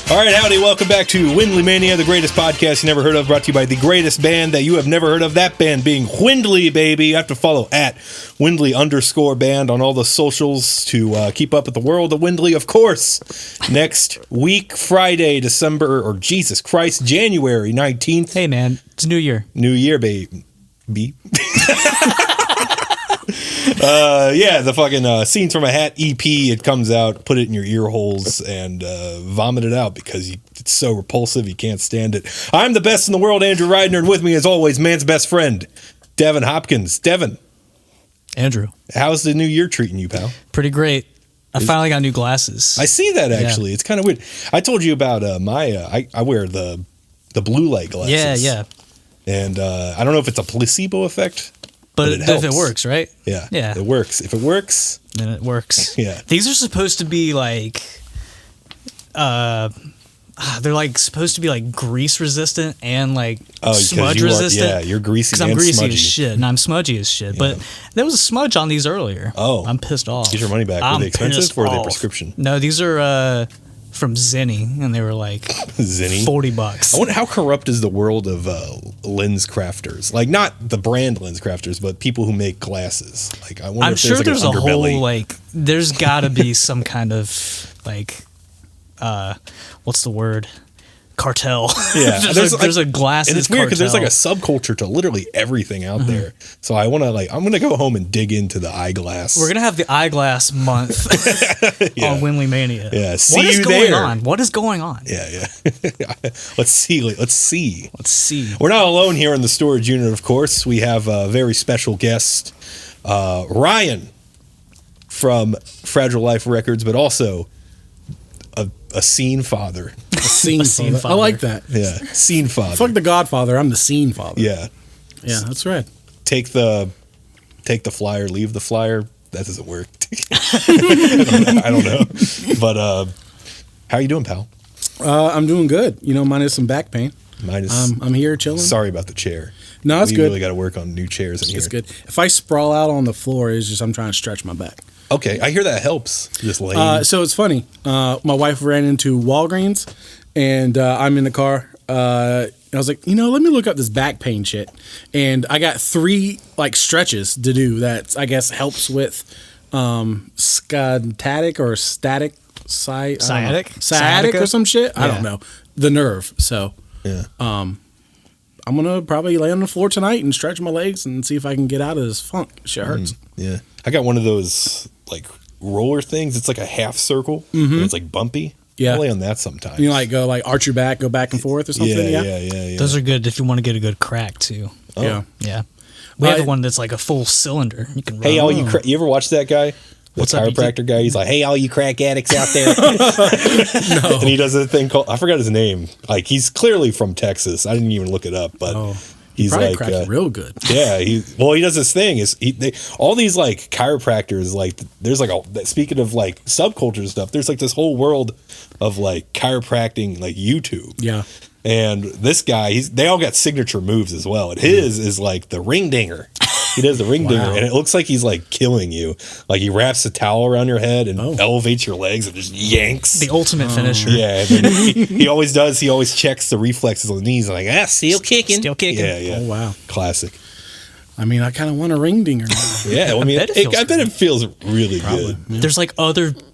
All right, howdy, welcome back to Windley Mania, the greatest podcast you never heard of, brought to you by the greatest band that you have never heard of, that band being Windley, baby. You have to follow at Windley_band on all the socials to keep up with the world of Windley, of course. Next week, Friday, January 19th. Hey, man, it's New Year. New Year, baby. The fucking Scenes from a Hat EP, it comes out, put it in your ear holes and vomit it out because it's so repulsive, you can't stand it. I'm the best in the world, Andrew Rydner, and with me as always, man's best friend, Devin Hopkins. Devin. Andrew. How's the new year treating you, pal? Pretty great. I finally got new glasses. I see that, actually. Yeah. It's kind of weird. I told you about I wear the blue light glasses. Yeah. And I don't know if it's a placebo effect. But if it works, right? Yeah. It works. If it works, then it works. Yeah. These are supposed to be like, they're like supposed to be like grease resistant and like smudge resistant. You're greasy. Because I'm greasy as shit and I'm smudgy as shit. Yeah. But there was a smudge on these earlier. Oh, I'm pissed off. Get your money back. Were they expensive or are they prescription? No, these are from Zenni, and they were like Zenni? $40. I wonder how corrupt is the world of lens crafters. Like, not the brand lens crafters, but people who make glasses. Like, I wonder I'm if sure there's like a underbelly. whole, like, there's got to be some kind of, like, what's the word? Cartel. Yeah, there's a glasses and it's weird because there's like a cartel. subculture to literally everything out there. So I want to I'm gonna go home and dig into the eyeglass. We're gonna have the eyeglass month on Windley Mania. Yeah, see what is you going there. on? What is going on? Yeah. Let's see. We're not alone here in the storage unit, of course. We have a very special guest, Ryan from Fragile Life Records, but also a scene father. A scene father. I like that. Yeah, scene father. Fuck the Godfather. I'm the scene father. Yeah, that's right. Take the flyer, leave the flyer. That doesn't work. I don't know. But how are you doing, pal? I'm doing good. Minus some back pain. I'm here chilling. Sorry about the chair. No, it's good. We really got to work on new chairs in here. It's good. If I sprawl out on the floor, it's just I'm trying to stretch my back. Okay, I hear that helps. Just laying. So it's funny. My wife ran into Walgreens, and I'm in the car. And I was like, let me look up this back pain shit. And I got 3 like stretches to do that I guess helps with sciatic or sciatic or some shit. I don't know. The nerve. So yeah. I'm gonna probably lay on the floor tonight and stretch my legs and see if I can get out of this funk. Shit hurts. Yeah. I got one of those like roller things. It's like a half circle. And it's like bumpy. Yeah. I lay on that sometimes. Go like arch your back, go back and forth or something. Yeah. Those are good if you want to get a good crack too. Oh. Yeah. We have one that's like a full cylinder. You can. Hey, you ever watch that guy? The chiropractor guy. He's like, hey, all you crack addicts out there. No. And he does a thing called, I forgot his name. Like, he's clearly from Texas. I didn't even look it up, but he's like real good. Yeah, he does this thing. All these like chiropractors, like there's like speaking of like subculture stuff, there's like this whole world of like chiropractic, like YouTube. Yeah. And this guy, they all got signature moves as well. And his is like the ring dinger. He does the ring dinger, and it looks like he's like killing you. Like he wraps a towel around your head and elevates your legs and just yanks. The ultimate finisher. Yeah, and then he always does. He always checks the reflexes on the knees. Like, still kicking. Yeah. Oh wow, classic. I mean, I kind of want a ring dinger now. Yeah, I mean, I bet it feels really good. Yeah. There's like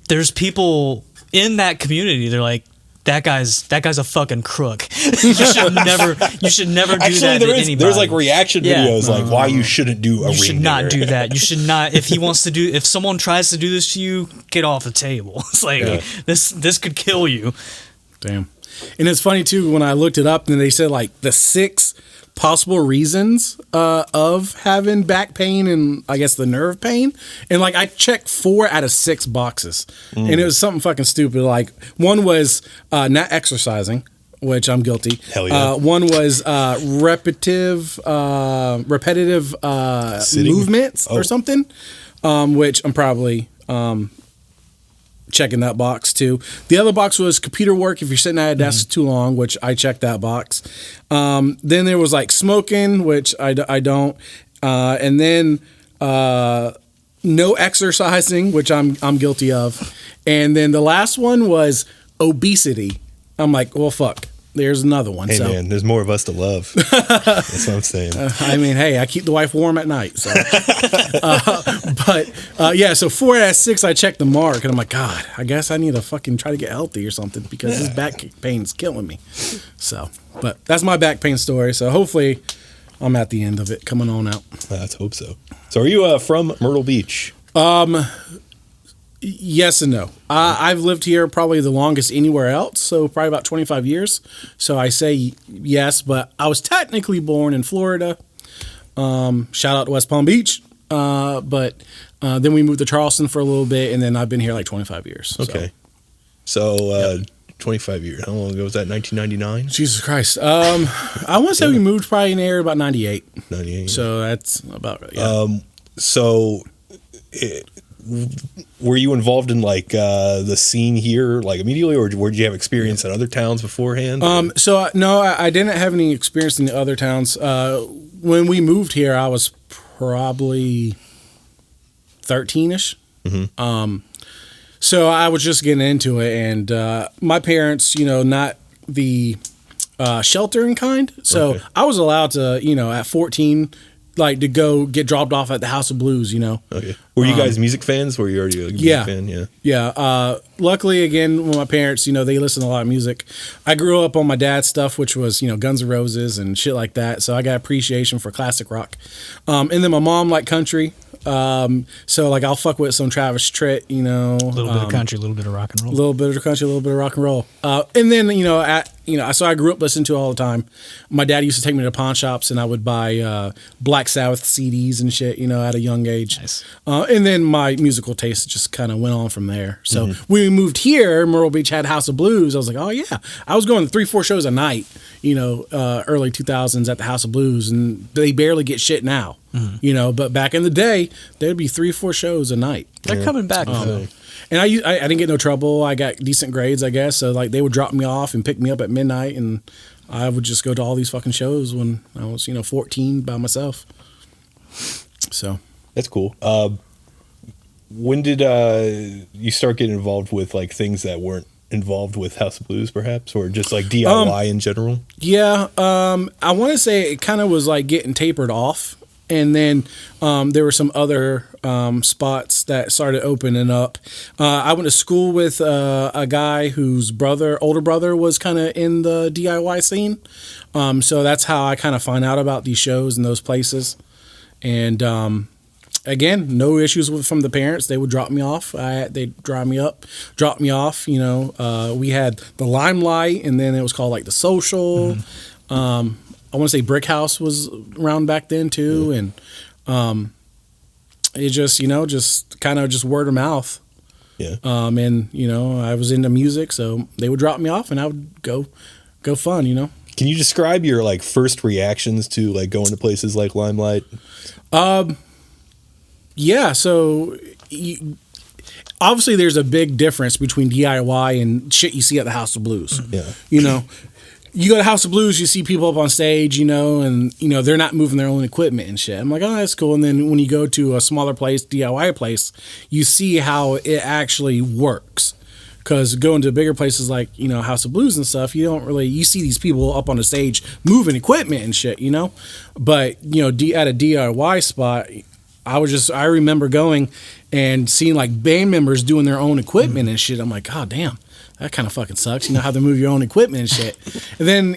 there's people in that community. They're like, that guy's a fucking crook. You should never do that to anybody. There's like reaction videos like why you shouldn't do a ring. You should not do that. You should not. If someone tries to do this to you, get off the table. It's like this could kill you. Damn. And it's funny too when I looked it up and they said like the 6 possible reasons of having back pain and I guess the nerve pain, and like I checked 4 out of 6 boxes, and it was something fucking stupid. Like one was not exercising, which I'm guilty. Hell yeah. One was repetitive movements or something, which I'm probably checking that box too. The other box was computer work if you're sitting at a desk too long, which I checked that box. Then there was like smoking, which I don't. And then no exercising, which I'm guilty of. And then the last one was obesity, I'm like, well, fuck. There's another one. Hey, so. man, there's more of us to love. That's what I'm saying. I mean, hey, I keep the wife warm at night. So. Yeah, so 4 out of 6, I checked the mark, and I'm like, God, I guess I need to fucking try to get healthy or something because this back pain's killing me. So, but that's my back pain story. So hopefully I'm at the end of it coming on out. Let's hope so. So are you from Myrtle Beach? Yes and no. I've lived here probably the longest anywhere else, so probably about 25 years. So I say yes, but I was technically born in Florida. Shout out to West Palm Beach. But then we moved to Charleston for a little bit, and then I've been here like 25 years. Okay. So 25 years. How long ago was that? 1999? Jesus Christ. I want to say we moved probably in the area about 98. 98. So that's about, were you involved in like the scene here like immediately, or did you have experience in other towns beforehand? No, I didn't have any experience in the other towns. When we moved here, I was probably 13ish. Mm-hmm. So I was just getting into it, and my parents, not the sheltering kind. So Okay. I was allowed to, at 14, like to go get dropped off at the House of Blues, Okay. Were you guys music fans? Were you already a music fan? Yeah. Yeah. Luckily, again, with my parents, they listen to a lot of music. I grew up on my dad's stuff, which was, Guns N' Roses and shit like that. So I got appreciation for classic rock. And then my mom liked country. So like I'll fuck with some Travis Tritt, A little bit of country, a little bit of rock and roll. a little bit of country, a little bit of rock and roll. And then, so I grew up listening to it all the time. My dad used to take me to pawn shops, and I would buy Black Sabbath CDs and shit, at a young age. Nice. And then my musical taste just kind of went on from there. So when we moved here, Myrtle Beach had House of Blues. I was like, oh yeah. I was going to 3-4 shows a night, early 2000s at the House of Blues, and they barely get shit now. But back in the day, there'd be 3-4 shows a night. They're coming back. And I didn't get no trouble. I got decent grades, I guess. So like they would drop me off and pick me up at midnight, and I would just go to all these fucking shows when I was 14 by myself. So That's cool. When did you start getting involved with like things that weren't involved with House of Blues, perhaps, or just like DIY in general? yeah, I want to say it kind of was like getting tapered off. And then there were some other spots that started opening up. I went to school with a guy whose older brother was kind of in the DIY scene. So that's how I kind of find out about these shows and those places. And again, no issues from the parents. They would drop me off. They'd drive me up, drop me off. We had the Limelight, and then it was called like the Social. I want to say Brick House was around back then too, and it just just kind of just word of mouth. Yeah. And I was into music, so they would drop me off, and I would go fun. Can you describe your like first reactions to like going to places like Limelight? Yeah. So obviously, there's a big difference between DIY and shit you see at the House of Blues. Yeah. You go to House of Blues, you see people up on stage, and they're not moving their own equipment and shit. I'm like, oh, that's cool. And then when you go to a smaller place, DIY place, you see how it actually works. Because going to bigger places like House of Blues and stuff, you see these people up on the stage moving equipment and shit, But at a DIY spot, I remember going and seeing like band members doing their own equipment and shit. I'm like, God damn. That kind of fucking sucks. How to move your own equipment and shit. And then,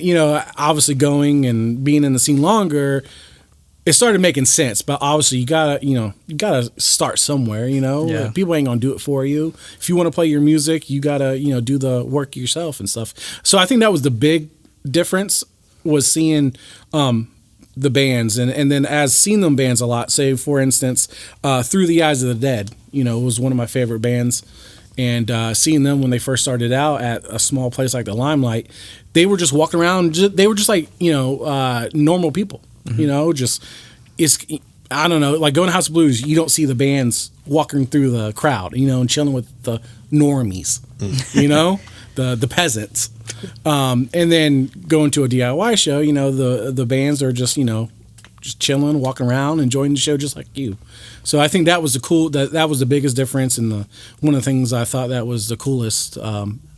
obviously going and being in the scene longer, it started making sense. But obviously you gotta start somewhere, Yeah. People ain't gonna do it for you. If you want to play your music, you gotta, do the work yourself and stuff. So I think that was the big difference, was seeing the bands and then as seeing them bands a lot. Say for instance, Through the Eyes of the Dead, was one of my favorite bands. And seeing them when they first started out at a small place like the Limelight, they were just walking around. They were just like normal people. I don't know, like going to House of Blues, you don't see the bands walking through the crowd, and chilling with the normies, the peasants. And then going to a DIY show, the bands are just just chilling, walking around, enjoying the show just like you. So I think that was that was the biggest difference, and one of the things I thought that was the coolest,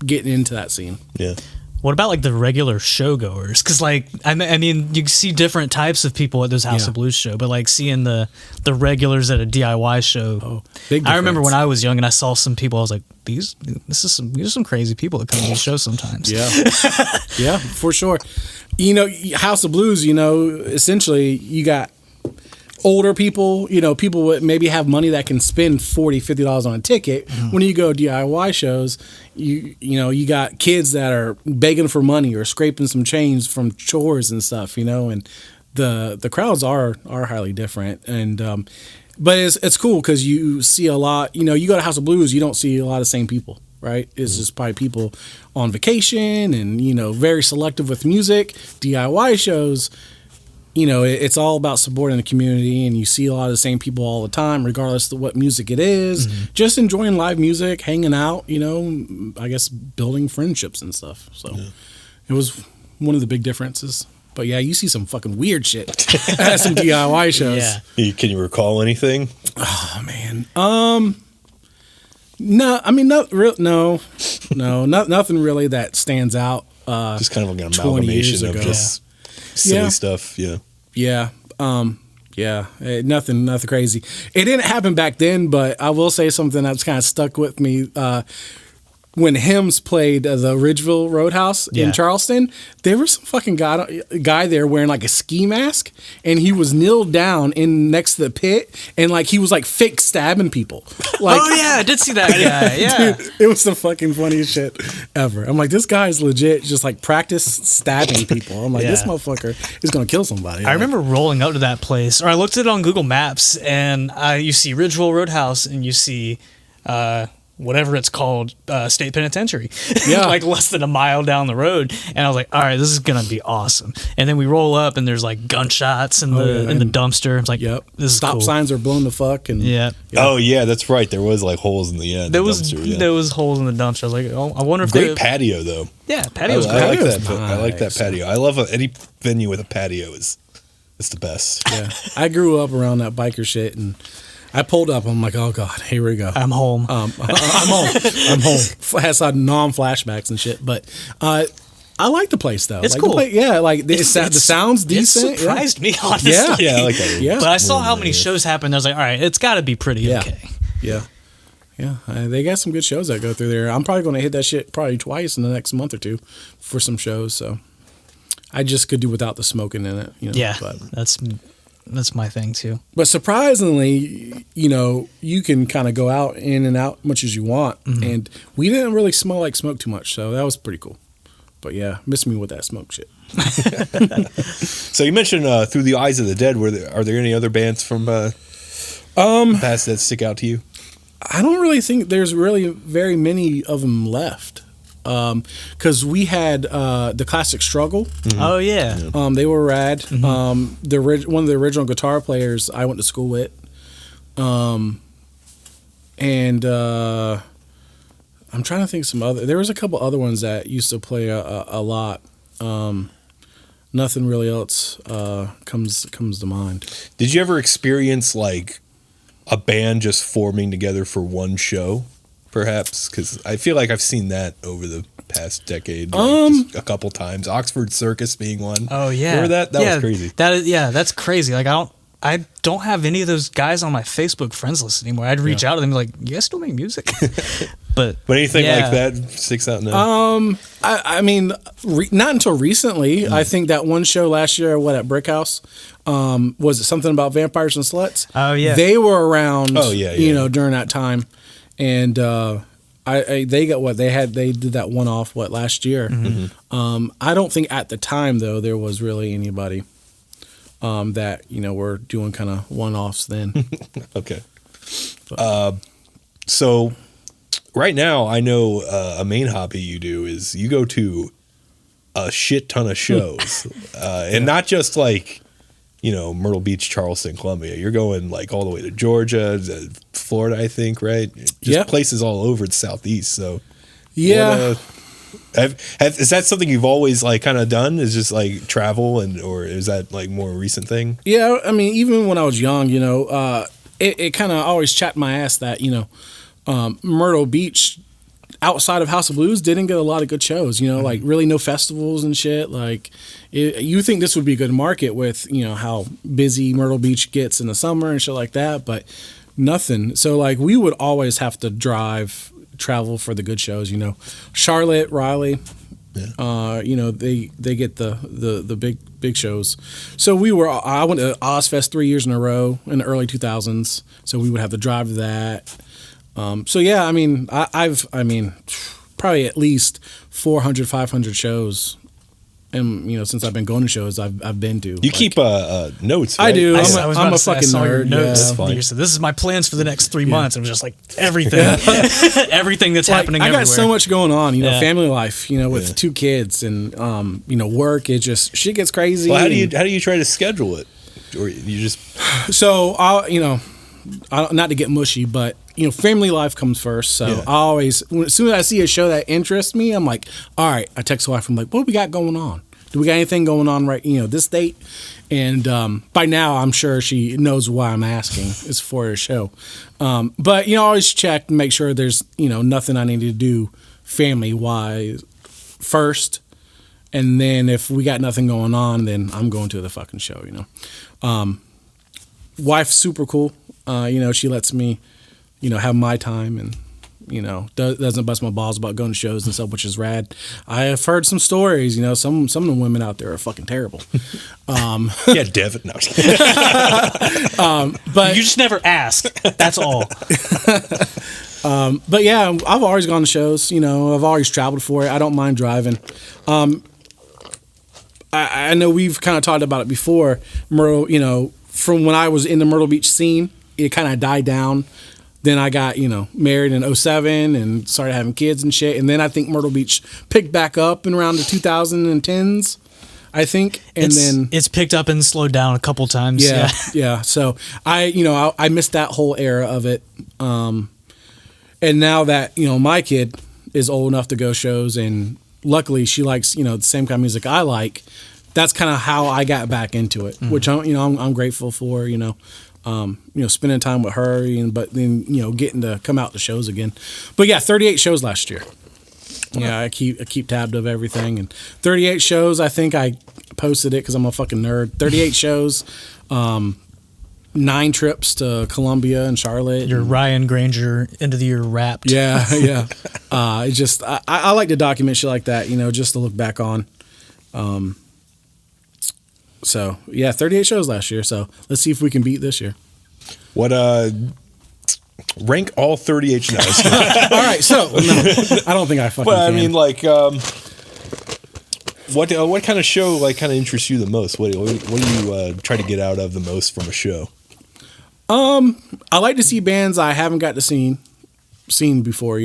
getting into that scene. Yeah. What about like the regular showgoers? Because like I mean, you see different types of people at those House of Blues show, but like seeing the regulars at a DIY show. Big I remember difference. when I was young and I saw some people. I was like, these are some crazy people that come to these shows sometimes. Yeah, yeah, for sure. You know, House of Blues. You know, essentially, you got older people, you know, people that maybe have money that can spend $40-$50 on a ticket. When you go DIY shows, you know, you got kids that are begging for money or scraping some change from chores and stuff, you know, and the crowds are highly different. And but it's cool because you see a lot, you know, you go to House of Blues, you don't see a lot of the same people, right? It's just probably people on vacation and, you know, very selective with music. DIY shows, you know, it's all about supporting the community, and you see a lot of the same people all the time, regardless of what music it is. Just enjoying live music, hanging out, you know, I guess building friendships and stuff. So it was one of the big differences. But yeah, you see some fucking weird shit at some DIY shows. Yeah. Can you recall anything? Oh man. No, I mean, nothing really that stands out. Just kind of like an 20 years amalgamation of ago. just silly Yeah. stuff. Yeah. Yeah. Nothing crazy. It didn't happen back then, but I will say something that's kind of stuck with me. When Hims played the Ridgeville Roadhouse in Charleston, there was some fucking guy there wearing like a ski mask, and he was kneeled down in next to the pit, and like he was like fake stabbing people. Like, Oh yeah, I did see that guy. Yeah. dude, it was the fucking funniest shit ever. I'm like, this guy's legit just like practice stabbing people. I'm like, this Yeah. motherfucker is gonna kill somebody. I remember rolling up to that place, or I looked at it on Google Maps, and you see Ridgeville Roadhouse, and you see whatever it's called, State Penitentiary. Yeah. Like less than a mile down the road, and I was like, all right, this is gonna be awesome. And then we roll up, and there's like gunshots in the dumpster. It's like, this is Stop cool. signs are blown the fuck, and Yeah. Oh yeah, that's right. There was like holes in the end. There the was dumpster, yeah. there was holes in the dumpster. I was like, oh, I wonder if Great patio though. patio was I great. like Patio's that. I like that nice. patio. I love any venue with a patio. It's the best. yeah. I grew up around that biker shit, and I pulled up. I'm like, oh god, here we go. I'm home. I'm home. I'm home. Has non-flashbacks and shit, but I like the place though. It's like, cool. The sound's decent. It surprised me, honestly. Yeah. Yeah, I like that. Yeah. But I saw how many shows happened. I was like, all right, it's got to be pretty okay. Yeah. They got some good shows that go through there. I'm probably going to hit that shit probably twice in the next month or two for some shows. So I just could do without the smoking in it. You know, Yeah, But that's my thing too. surprisingly, you know, you can kind of go out in and out much as you want, and we didn't really smell like smoke too much, so that was pretty cool. But yeah, miss me with that smoke shit. So you mentioned Through the Eyes of the Dead. Are there any other bands from past that stick out to you? I don't really think there's really very many of them left. Because we had the Classic Struggle. Oh yeah. They were rad. One of the original guitar players I went to school with. And I'm trying to think of some other. There was a couple other ones that used to play a lot. Nothing really else comes to mind. Did you ever experience like a band just forming together for one show? Perhaps, because I feel like I've seen that over the past decade, just a couple times. Oxford Circus being one. Oh yeah. Remember that? That was crazy. That's crazy. Like I don't have any of those guys on my Facebook friends list anymore. I'd reach out to them and be like, you guys still make music? But anything like that sticks out now? I mean, not until recently. I think that one show last year, at Brick House, was it something about vampires and sluts? Oh yeah. They were around. Oh, yeah, You yeah. know, during that time, and they got what they had. They did that one off last year. I don't think at the time though there was really anybody that were doing kind of one offs then. Okay. So right now, I know a main hobby you do is you go to a shit ton of shows, and not just like Myrtle Beach, Charleston, Columbia. You're going like all the way to Georgia, to Florida, I think, right? Just places all over the Southeast. So Yeah. Is that something you've always like kind of done? Is just like travel, or is that like more a recent thing? Yeah, I mean, even when I was young, it kind of always chapped my ass that Myrtle Beach outside of House of Blues didn't get a lot of good shows, like really no festivals and shit. Like you think this would be a good market with, how busy Myrtle Beach gets in the summer and shit like that, but nothing. So like we would always have to travel for the good shows, Charlotte, Raleigh, they get the big shows. So I went to Ozfest 3 years in a row in the early 2000s. So we would have to drive to that. So yeah, I mean, I've probably at least 400, 500 shows. And since I've been going to shows, I've been to. You keep notes, right? I do. I'm a fucking nerd. Notes. Yeah. You said, this is my plans for the next 3 months. It was just like everything, everything that's happening. I everywhere. got so much going on. Family life. With 2 kids and work. It just shit gets crazy. Well, how do you try to schedule it, or you just? So not to get mushy, but family life comes first. So I always, as soon as I see a show that interests me, I'm like, all right. I text the wife. I'm like, what do we got going on? Do we got anything going on right? This date? And by now, I'm sure she knows why I'm asking. It's for a show. But always check and make sure there's nothing I need to do family wise first. And then if we got nothing going on, then I'm going to the fucking show. Wife's super cool. She lets me, have my time and, doesn't bust my balls about going to shows and stuff, which is rad. I have heard some stories, some of the women out there are fucking terrible. Yeah, Devin. No. But you just never ask. That's all. But yeah, I've always gone to shows, I've always traveled for it. I don't mind driving. I know we've kind of talked about it before, Myrtle, from when I was in the Myrtle Beach scene, it kind of died down. Then I got, married in 2007 and started having kids and shit. And then I think Myrtle Beach picked back up in around the 2010s, I think. And then it's picked up and slowed down a couple times. Yeah. So I missed that whole era of it. And now that, my kid is old enough to go shows and luckily she likes, the same kind of music I like. That's kind of how I got back into it, which I'm grateful for, spending time with her, but then, getting to come out to shows again. But yeah, 38 shows last year. Yeah, I keep tabbed of everything. And 38 shows, I think I posted it because I'm a fucking nerd. 38 shows, 9 trips to Columbia and Charlotte. Your Ryan Granger end of the year wrapped. Yeah. I like to document shit like that, just to look back on. So yeah, 38 shows last year. So let's see if we can beat this year. What rank all 38 shows? All right, so no, I don't think I fucking. But I can. mean, like, what kind of show kind of interests you the most? What do you try to get out of the most from a show? I like to see bands I haven't got to seen before.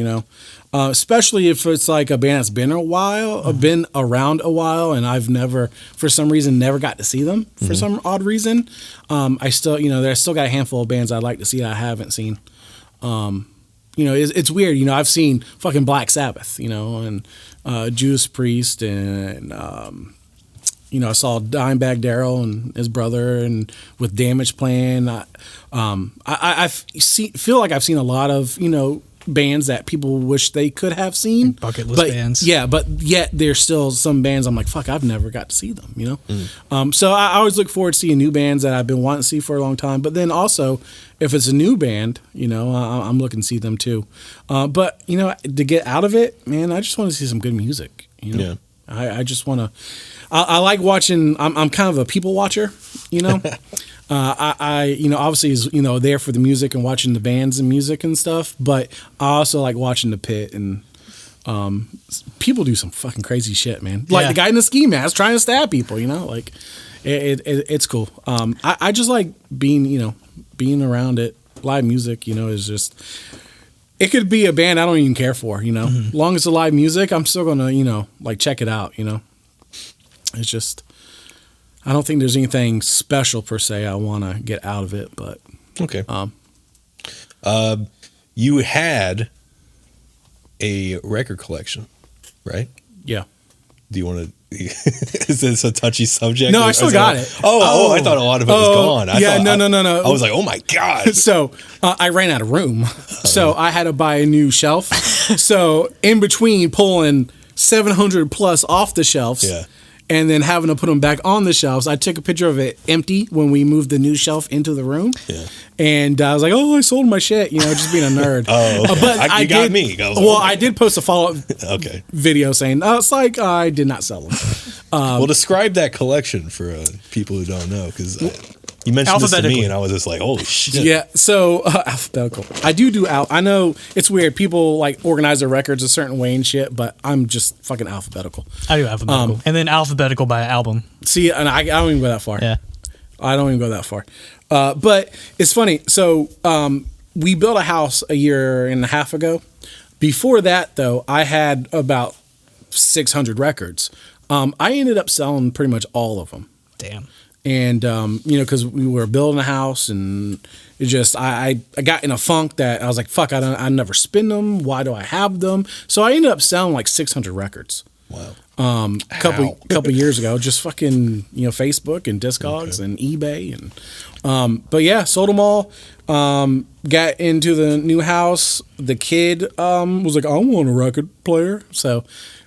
Especially if it's like a band that's been been around a while, and I've never, for some reason, never got to see them for some odd reason. I still, I still got a handful of bands I'd like to see that I haven't seen. It's weird. I've seen fucking Black Sabbath, and Judas Priest, and I saw Dimebag Darrell and his brother, and with Damage Plan. I feel like I've seen a lot of bands that people wish they could have seen, bucket list bands. Yeah, but yet there's still some bands I'm like, fuck, I've never got to see them. So I always look forward to seeing new bands that I've been wanting to see for a long time. But then also, if it's a new band, I'm looking to see them too. But to get out of it, man, I just want to see some good music. Yeah. I just want to. I like watching. I'm kind of a people watcher. I obviously is there for the music and watching the bands and music and stuff, but I also like watching the pit and people do some fucking crazy shit, man. Like the guy in the ski mask trying to stab people, like it's cool. I just like being around it. Live music, is just. It could be a band I don't even care for, Long as it's live music, I'm still gonna, check it out, It's just. I don't think there's anything special per se I want to get out of it, but okay. You had a record collection, right? Yeah. Do you want to Is this a touchy subject? No, I still got it. Oh, I thought a lot of it was gone. No. I was like, oh my God. So I ran out of room. So I had to buy a new shelf. So in between pulling 700 plus off the shelves. Yeah. And then having to put them back on the shelves, I took a picture of it empty when we moved the new shelf into the room. Yeah. And I was like, oh, I sold my shit, just being a nerd. Oh, okay. But I got me. I did post a follow-up okay. video saying, it's like I did not sell them. Well, describe that collection for people who don't know, because you mentioned this to me, and I was just like, holy shit. Yeah, so alphabetical. I do I know it's weird. People like organize their records a certain way and shit, but I'm just fucking alphabetical. I do alphabetical. And then alphabetical by album. See, and I don't even go that far. Yeah. I don't even go that far. But it's funny. So we built a house a year and a half ago. Before that, though, I had about 600 records. I ended up selling pretty much all of them. Damn. And, because we were building a house, and it just, I got in a funk that I was like, fuck, I never spin them. Why do I have them? So I ended up selling like 600 records. Wow. Couple years ago, just fucking, Facebook and Discogs and eBay. And, but yeah, sold them all. Got into the new house. The kid, was like, I want a record player. So,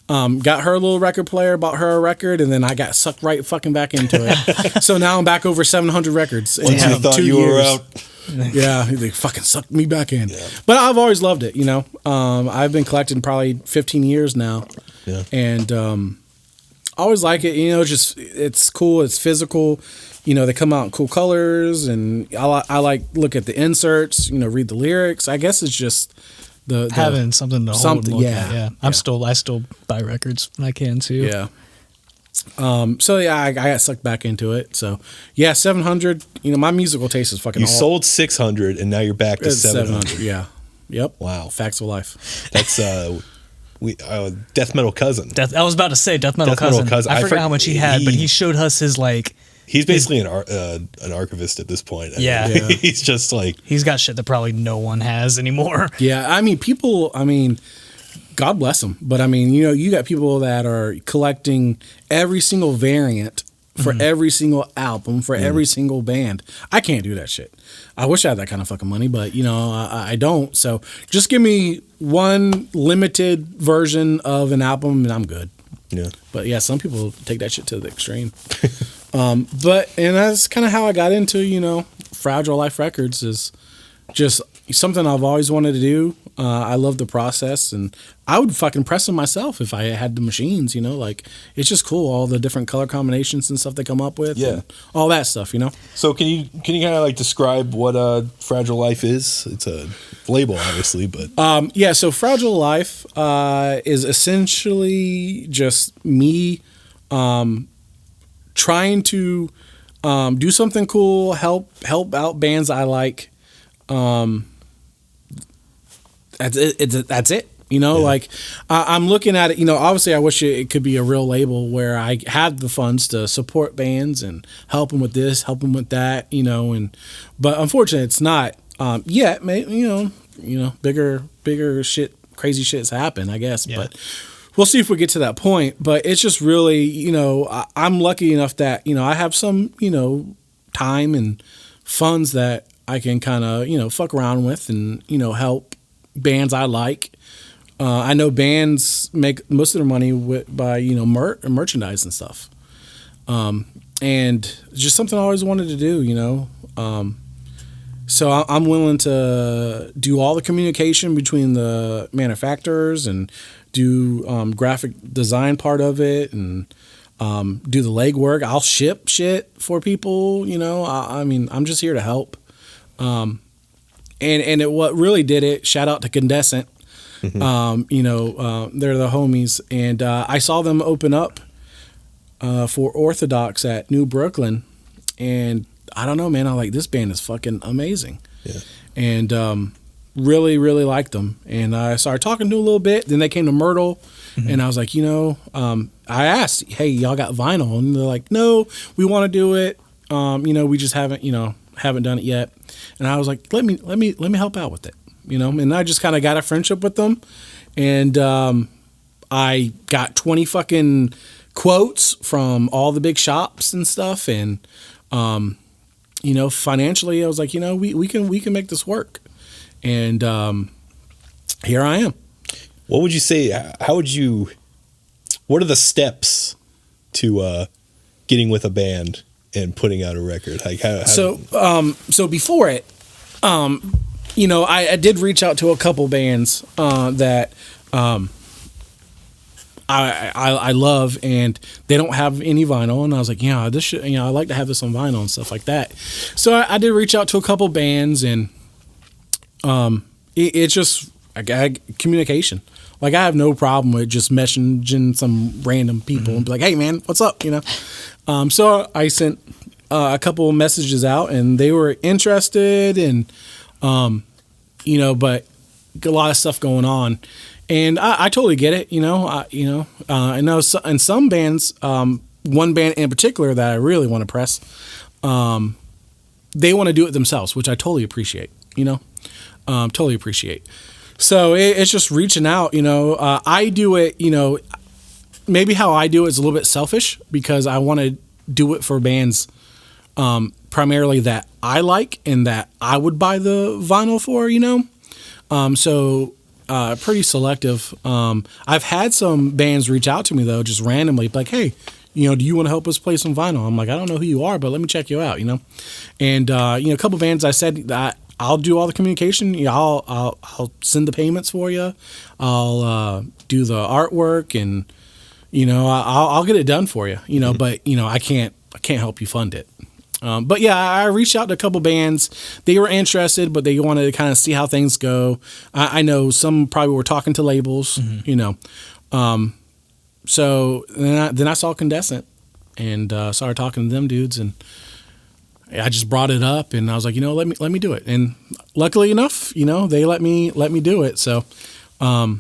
got her a little record player, bought her a record, and then I got sucked right fucking back into it. So now I'm back over 700 records. Once you thought you were out. Yeah, they fucking sucked me back in. Yeah. But I've always loved it, I've been collecting probably 15 years now. Yeah. And I always like it, just it's cool, it's physical. They come out in cool colors, and I like look at the inserts, read the lyrics. I guess it's just the having something to hold and look at. Yeah. I still buy records when I can too. Yeah. So yeah, I got sucked back into it. So yeah, 700. My musical taste is fucking. You sold 600, and now you're back to 700. Yeah. Yep. Wow. Facts of life. That's Death Metal Cousin. I was about to say Death Metal Cousin. I forgot how much he had, but he showed us his like. He's basically an archivist at this point. Yeah. He's just like he's got shit that probably no one has anymore. Yeah, people. God bless them, but you got people that are collecting every single variant for every single album for every single band. I can't do that shit. I wish I had that kind of fucking money, but I don't. So just give me one limited version of an album and I'm good. Yeah. But yeah, some people take that shit to the extreme. And that's kind of how I got into, Fragile Life Records is just something I've always wanted to do. I love the process, and I would fucking press them myself if I had the machines, it's just cool. All the different color combinations and stuff they come up with. Yeah. And all that stuff, So can you kind of like describe what Fragile Life is? It's a label, obviously, but. Yeah. So Fragile Life, is essentially just me, trying to, do something cool, help out bands I like. That's it. Like I'm looking at it, obviously I wish it could be a real label where I had the funds to support bands and help them with this, help them with that, but unfortunately it's not, yet. Maybe, bigger shit, crazy shit's happened, I guess, but we'll see if we get to that point. But it's just really, I'm lucky enough that, I have some, time and funds that I can kind of, fuck around with and, help bands I like. I know bands make most of their money by, merchandise and stuff. And just something I always wanted to do, so I'm willing to do all the communication between the manufacturers and do graphic design part of it and do the legwork. I'll ship shit for people, I'm just here to help. What really did it, shout out to Condescent. They're the homies. And I saw them open up for Orthodox at New Brooklyn. And I don't know, man, I like, this band is fucking amazing. Yeah. And really, really liked them. And I started talking to them a little bit. Then they came to Myrtle. And I was like, I asked, hey, y'all got vinyl? And they're like, no, we want to do it. We just haven't done it yet. And I was like, let me help out with it, and I just kind of got a friendship with them. And I got 20 fucking quotes from all the big shops and stuff, and financially, I was like, we can make this work, and here I am. What would you say? What are the steps to getting with a band and putting out a record? Like so before it, I did reach out to a couple bands that I love, and they don't have any vinyl, and I was like, this should, I like to have this on vinyl and stuff like that. So I did reach out to a couple bands, and it's just communication. Like, I have no problem with just messaging some random people and be like, hey man, what's up? So I sent a couple of messages out, and they were interested, and but a lot of stuff going on. And I totally get it, I know in some bands, one band in particular that I really want to press, they want to do it themselves, which I totally appreciate, totally appreciate. So it's just reaching out, I do it, maybe how I do it is a little bit selfish, because I want to do it for bands primarily that I like and that I would buy the vinyl for, pretty selective. I've had some bands reach out to me though, just randomly, like, hey, do you want to help us play some vinyl? I'm like, I don't know who you are, but let me check you out, And a couple bands I said that I'll do all the communication. I'll send the payments for you. I'll do the artwork, and I'll get it done for you. But I can't help you fund it. But yeah, I reached out to a couple bands. They were interested, but they wanted to kind of see how things go. I know some probably were talking to labels, So then I saw Condescent, and started talking to them dudes, and I just brought it up, and I was like, let me do it. And luckily enough, they let me do it. So, they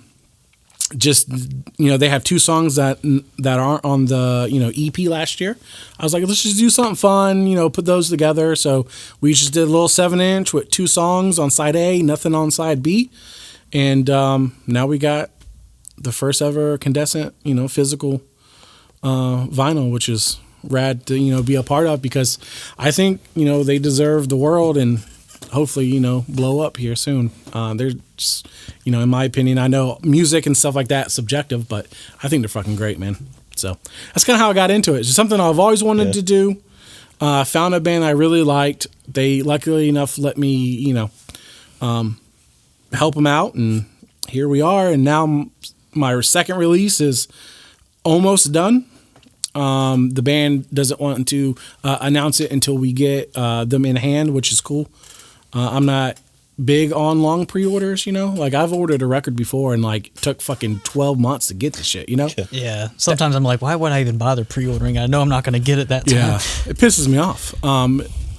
have 2 songs that aren't on the, EP last year. I was like, let's just do something fun, put those together. So we just did a little 7-inch with 2 songs on side A, nothing on side B. And, now we got the first ever Condescent, physical, vinyl, which is rad to, be a part of, because I think, they deserve the world, and hopefully, blow up here soon. They're just, in my opinion, I know music and stuff like that is subjective, but I think they're fucking great, man. So that's kind of how I got into it. It's just something I've always wanted to do. Found a band I really liked. They luckily enough let me, help them out, and here we are. And now my second release is almost done. The band doesn't want to announce it until we get them in hand, which is cool. I'm not big on long pre-orders, like I've ordered a record before and like took fucking 12 months to get the shit, Yeah. Sometimes I'm like, why would I even bother pre-ordering? I know I'm not going to get it that time. Yeah, it pisses me off.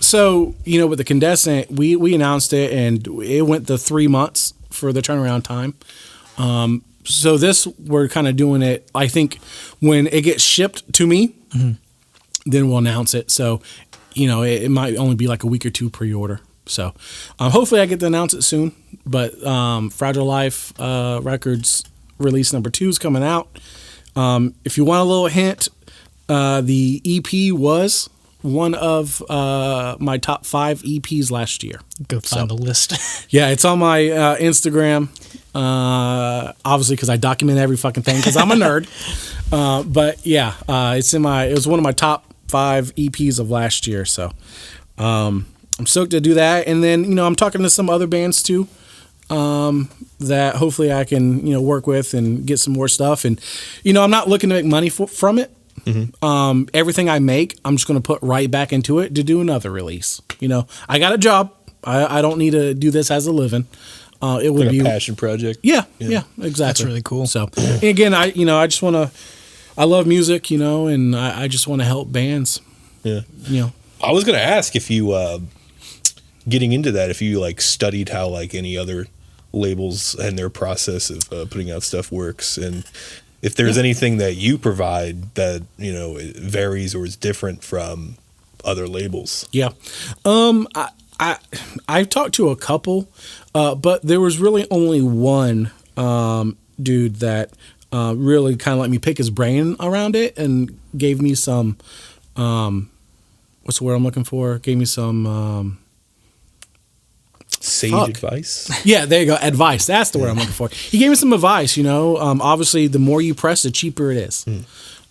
So, with the Condescent, we announced it, and it went the 3 months for the turnaround time. So this, we're kind of doing it, I think, when it gets shipped to me, then we'll announce it. So, it might only be like a week or 2 pre-order. So hopefully I get to announce it soon. But Fragile Life Records release number 2 is coming out. If you want a little hint, the EP was one of my top 5 EPs last year. Go find the list. Yeah, it's on my Instagram. Obviously, because I document every fucking thing, because I'm a nerd. But yeah, it was one of my top 5 EPs of last year. So I'm stoked to do that. And then, I'm talking to some other bands too, that hopefully I can, work with and get some more stuff. And, I'm not looking to make money from it. Everything I make, I'm just going to put right back into it to do another release. I got a job. I don't need to do this as a living. It would be a passion project. Yeah, exactly. That's really cool. So, and again, I just want to, I love music, and I just want to help bands. Yeah. I was going to ask if you, getting into that, if you like studied how like any other labels and their process of putting out stuff works, and if there's anything that you provide that, it varies or is different from other labels. Yeah. I've talked to a couple, but there was really only one dude that really kind of let me pick his brain around it and gave me some, what's the word I'm looking for? Gave me some Sage fuck. advice. Yeah, there you go. Advice. That's the word I'm looking for. He gave me some advice, obviously the more you press, the cheaper it is.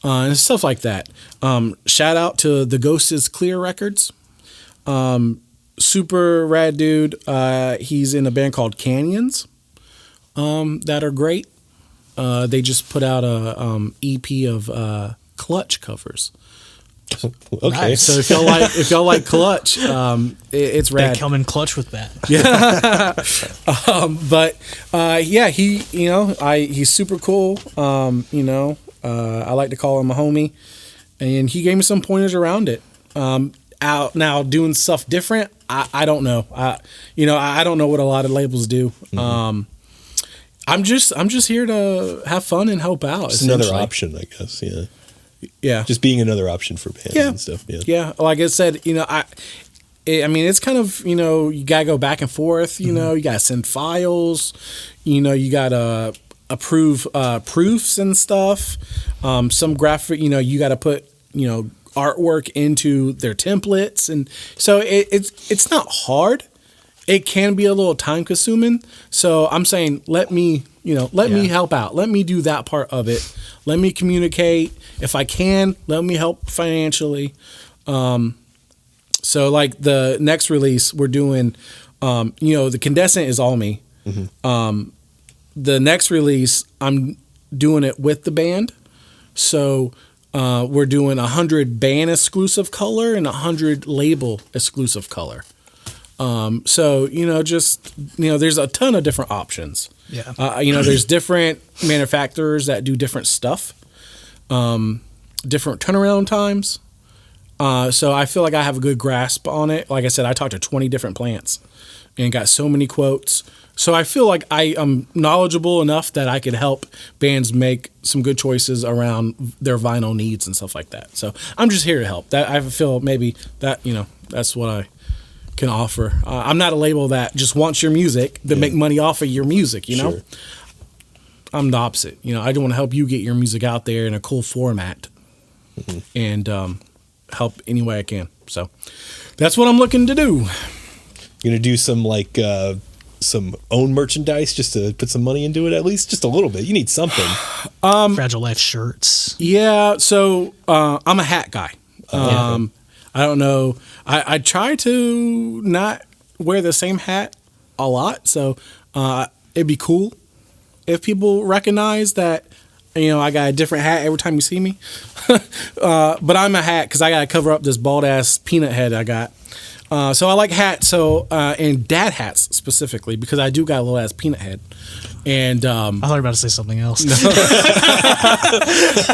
And stuff like that. Shout out to the Ghost is Clear Records. Super rad dude. He's in a band called Canyons that are great. They just put out a EP of Clutch covers. Okay. Nice. So if y'all like Clutch, it's They rad. come in clutch with that. He's super cool. I like to call him a homie, and he gave me some pointers around it. Out now doing stuff different. I don't know. I don't know what a lot of labels do. I'm just here to have fun and help out. It's another option, I guess. Yeah. Yeah. Just being another option for bands and stuff. Yeah. Yeah. Like I said, it's kind of, you got to go back and forth, you got to send files, you got to approve proofs and stuff. Some graphic, you got to put, artwork into their templates. And so it's not hard. It can be a little time consuming. So I'm saying, let me help out. Let me do that part of it. Let me communicate. If I can, let me help financially. So like the next release we're doing, the Condensant is all me. The next release, I'm doing it with the band. So we're doing 100 band exclusive color and 100 label exclusive color. So, there's a ton of different options. Yeah. There's different manufacturers that do different stuff, different turnaround times. So I feel like I have a good grasp on it. Like I said, I talked to 20 different plants and got so many quotes. So I feel like I am knowledgeable enough that I could help bands make some good choices around their vinyl needs and stuff like that. So I'm just here to help. That I feel maybe that, that's what I can offer. I'm not a label that just wants your music to make money off of your music, Sure. I'm the opposite. I don't want to help you get your music out there in a cool format and help any way I can. So that's what I'm looking to do. You're going to do some own merchandise just to put some money into it, at least just a little bit. You need something. Fragile Life shirts. Yeah. So I'm a hat guy. I don't know. I try to not wear the same hat a lot. So it'd be cool if people recognize that, I got a different hat every time you see me. But I'm a hat because I got to cover up this bald ass peanut head I got. So I like hats. And dad hats specifically because I do got a little ass peanut head. And I thought you were about to say something else.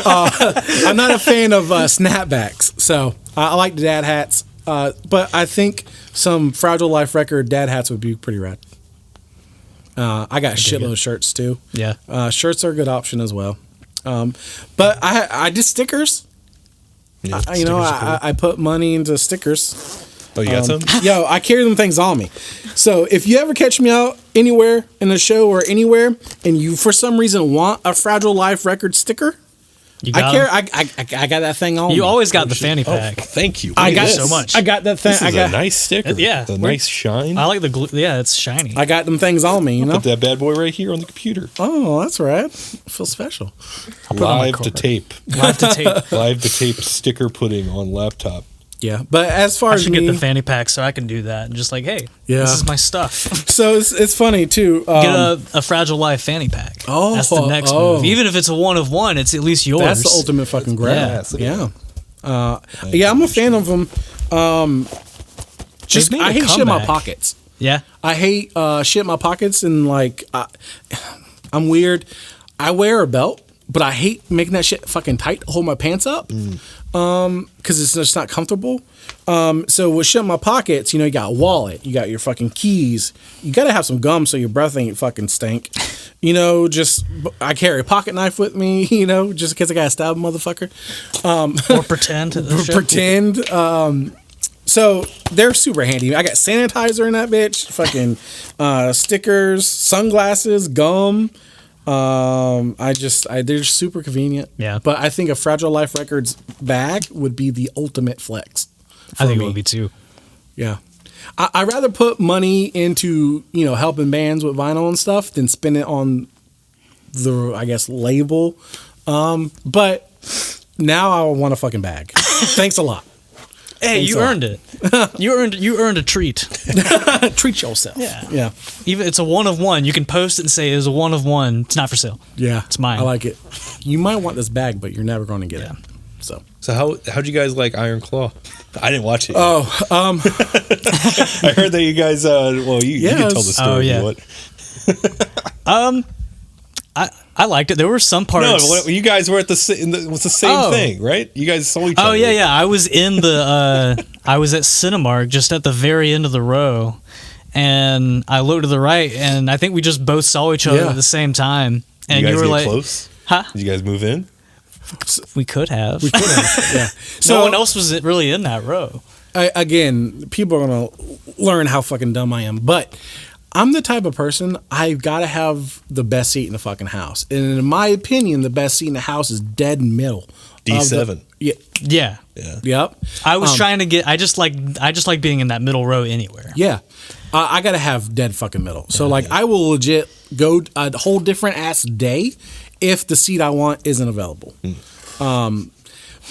I'm not a fan of snapbacks, so I like the dad hats. But I think some Fragile Life record dad hats would be pretty rad. I got a shitload of shirts too. Yeah. Shirts are a good option as well. But I did stickers. Yeah, I put money into stickers. Oh, you got some? Yo, I carry them things on me. So if you ever catch me out anywhere in the show or anywhere, and you for some reason want a Fragile Life record sticker, You I got care. 'em? I got that thing on. You me. always got the fanny pack. Thank you. I got Look at so this. much. I got that thing. This is a nice sticker. Yeah. The nice shine. I like the glue. Yeah, it's shiny. I got them things on me. Put that bad boy right here on the computer. Oh, that's right. I feel special. it on my Live to card. tape. Live to tape. Live to tape sticker pudding on laptop. Yeah, but as far I as should me, get the fanny pack so I can do that. And just like, hey, Yeah. this is my stuff. so it's funny too. Get a Fragile Life fanny pack. Oh, that's the next move. Even if it's a one of one, it's at least yours. That's the ultimate fucking grab. Yeah. Yeah, I'm a fan of them. Just made a I hate shit in my comeback. pockets. Yeah. I hate shit in my pockets and like I'm weird. I wear a belt, but I hate making that shit fucking tight to hold my pants up. Because it's just not comfortable. So with shit in my pockets, you got a wallet, you got your fucking keys, you gotta have some gum so your breath ain't fucking stink. Just I carry a pocket knife with me, just in case I gotta stab a motherfucker. Or pretend. Pretend. So they're super handy. I got sanitizer in that bitch, fucking stickers, sunglasses, gum. They're super convenient. Yeah. But I think a Fragile Life Records bag would be the ultimate flex. I think me. it would be too. Yeah. I'd rather put money into, helping bands with vinyl and stuff than spend it on the, I guess, label. But now I want a fucking bag. Thanks a lot. Hey, you earned it. You earned a treat. Treat yourself. Yeah. Yeah. Even it's a one of one. You can post it and say it's a one of one. It's not for sale. Yeah. It's mine. I like it. You might want this bag, but you're never going to get it. So how'd you guys like Iron Claw? I didn't watch it. Oh, I heard that you guys. You can tell the story. I liked it. There were some parts. No, you guys were at it was the same thing, right? You guys saw each other. Oh yeah. I was in the. I was at Cinemark, just at the very end of the row, and I looked to the right, and I think we just both saw each other at the same time. And you guys were get like, close? "Huh? Did you guys move in? We could have. Yeah. So no one else was really in that row. Again, people are going to learn how fucking dumb I am, but I'm the type of person, I've got to have the best seat in the fucking house. And in my opinion, the best seat in the house is dead middle. D7. Yeah. Yep. I was trying to get. I just like being in that middle row anywhere. Yeah. I got to have dead fucking middle. So, I will legit go a whole different ass day if the seat I want isn't available.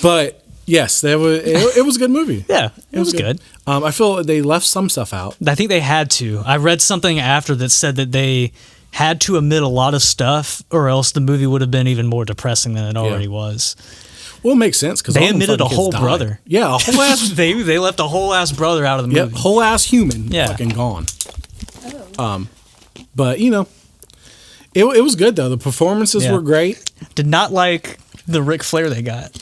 But yes, it was a good movie. Yeah, it was good. I feel they left some stuff out. I think they had to. I read something after that said that they had to omit a lot of stuff, or else the movie would have been even more depressing than it already was. Well, it makes sense because they omitted a whole brother. Yeah, a whole ass. they left a whole ass brother out of the movie. Yep, whole ass human. Fucking gone. But it was good though. The performances were great. Did not like the Ric Flair they got.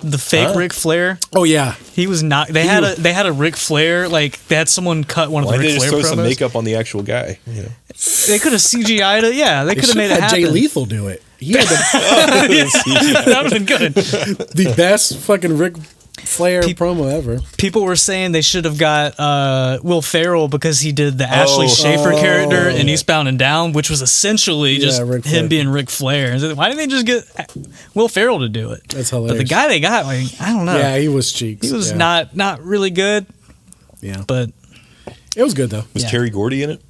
The fake Ric Flair. Oh yeah, he was not. They had a Ric Flair. Like they had someone cut one of the Ric Flair promos. They just throw some makeup on the actual guy. They could have CGI'd it. Yeah, they could have made it happen. Jay Lethal do it. He had that would have been good. The best fucking Ric Flair promo ever. People were saying they should have got Will Ferrell because he did the Ashley Schaefer character in Eastbound and Down, which was essentially just him being Ric Flair. Why didn't they just get Will Ferrell to do it? That's hilarious. But the guy they got, I don't know. Yeah, he was cheeks. He was not really good. Yeah, but it was good though. Was Terry Gordy in it?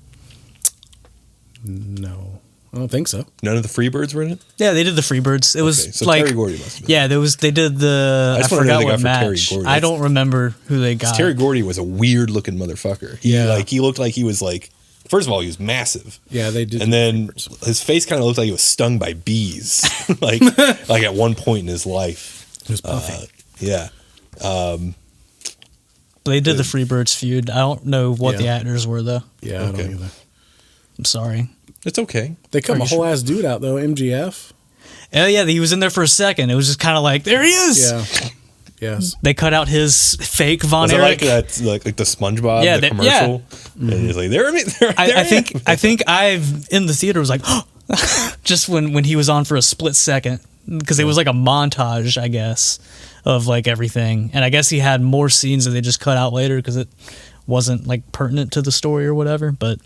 No, I don't think so. None of the Freebirds were in it? Yeah, they did the Freebirds. It was so like Terry Gordy must have been. Yeah, they did the. I forgot what match. I don't remember who they got. Terry Gordy was a weird looking motherfucker. He looked like he was like. First of all, he was massive. Yeah, they did. And then his face kind of looked like he was stung by bees, like at one point in his life. It was puffy. Yeah. They did the Freebirds feud. I don't know what the actors were though. Yeah, I don't either. I'm sorry. It's okay. They cut a whole ass dude out though. MGF. Oh yeah, he was in there for a second. It was just kind of like there he is. Yeah. Yes. They cut out his fake Von Was Erich. It like that, like the SpongeBob the commercial. And he's like, I think I've in the theater was like, just when he was on for a split second because it was like a montage, I guess, of like everything, and I guess he had more scenes that they just cut out later because it wasn't like pertinent to the story or whatever, but.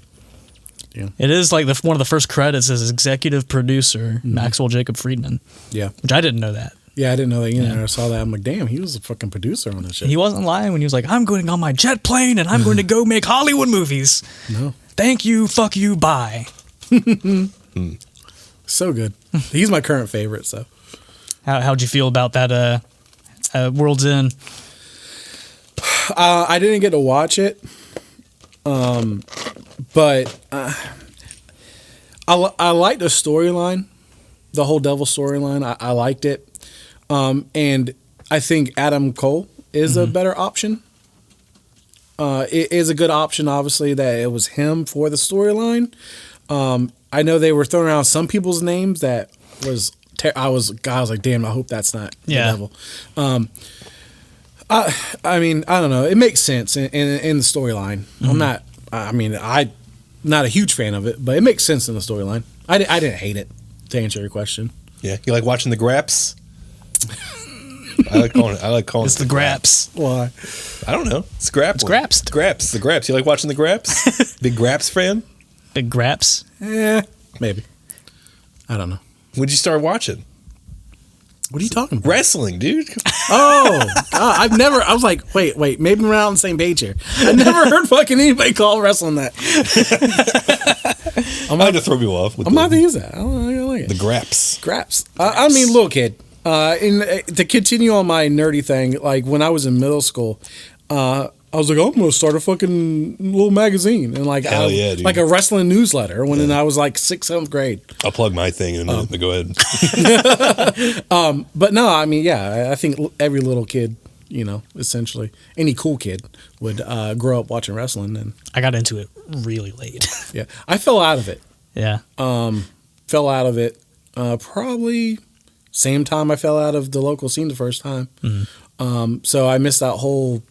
Yeah. It is like one of the first credits as executive producer Maxwell Jacob Friedman. Yeah, which I didn't know that. Yeah, I didn't know that either. Yeah. I saw that. I'm like, damn, he was a fucking producer on this shit. He wasn't lying when he was like, I'm going on my jet plane and I'm going to go make Hollywood movies. No. Thank you, fuck you, bye. So good. He's my current favorite. So, how'd you feel about that? World's End. I didn't get to watch it. But I liked the storyline, the whole Devil storyline. I liked it, and I think Adam Cole is a better option. It is a good option, obviously, that it was him for the storyline. I know they were throwing around some people's names that was. I was like, damn, I hope that's not the Devil. I mean, I don't know. It makes sense in the storyline. I'm not a huge fan of it, but it makes sense in the storyline. I didn't hate it, to answer your question. Yeah, you like watching the Graps? I like calling it's the Graps. Why? I don't know. It's Graps. It's Graps. The Graps. You like watching the Graps? Big Graps fan? Big Graps? Maybe. I don't know. When'd you start watching? What are you talking about? Wrestling, dude. Oh, God, I was like, wait, maybe we're not on the same page here. I never heard fucking anybody call wrestling that. I might have to throw people off. With I'm not to use that. I like it. The graps. Graps. I mean, little kid. To continue on my nerdy thing, like when I was in middle school, I was like, oh, I'm going to start a fucking little magazine. And like, Hell yeah, dude. Like a wrestling newsletter when I was like 6th, 7th grade. I'll plug my thing in a minute, but go ahead. But no, I mean, yeah, I think every little kid, you know, essentially, any cool kid would grow up watching wrestling. And I got into it really late. yeah, I fell out of it. Yeah. Fell out of it probably same time I fell out of the local scene the first time. Mm-hmm. So I missed that whole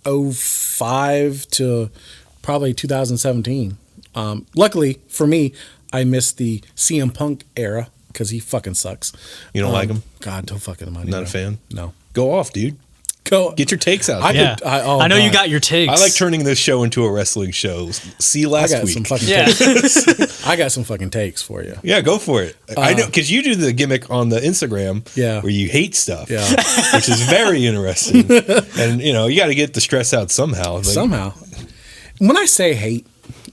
2005 to probably 2017. Luckily for me, I missed the CM Punk era because he fucking sucks. You don't like him? God, don't fucking mind. Not a fan? No. Go off, dude. Go. Get your takes out. I know you got your takes. I like turning this show into a wrestling show. See last week. Some fucking takes. I got some fucking takes for you. Yeah, go for it. I know, because you do the gimmick on the Instagram where you hate stuff, which is very interesting. And, you know, you got to get the stress out somehow. Somehow. When I say hate,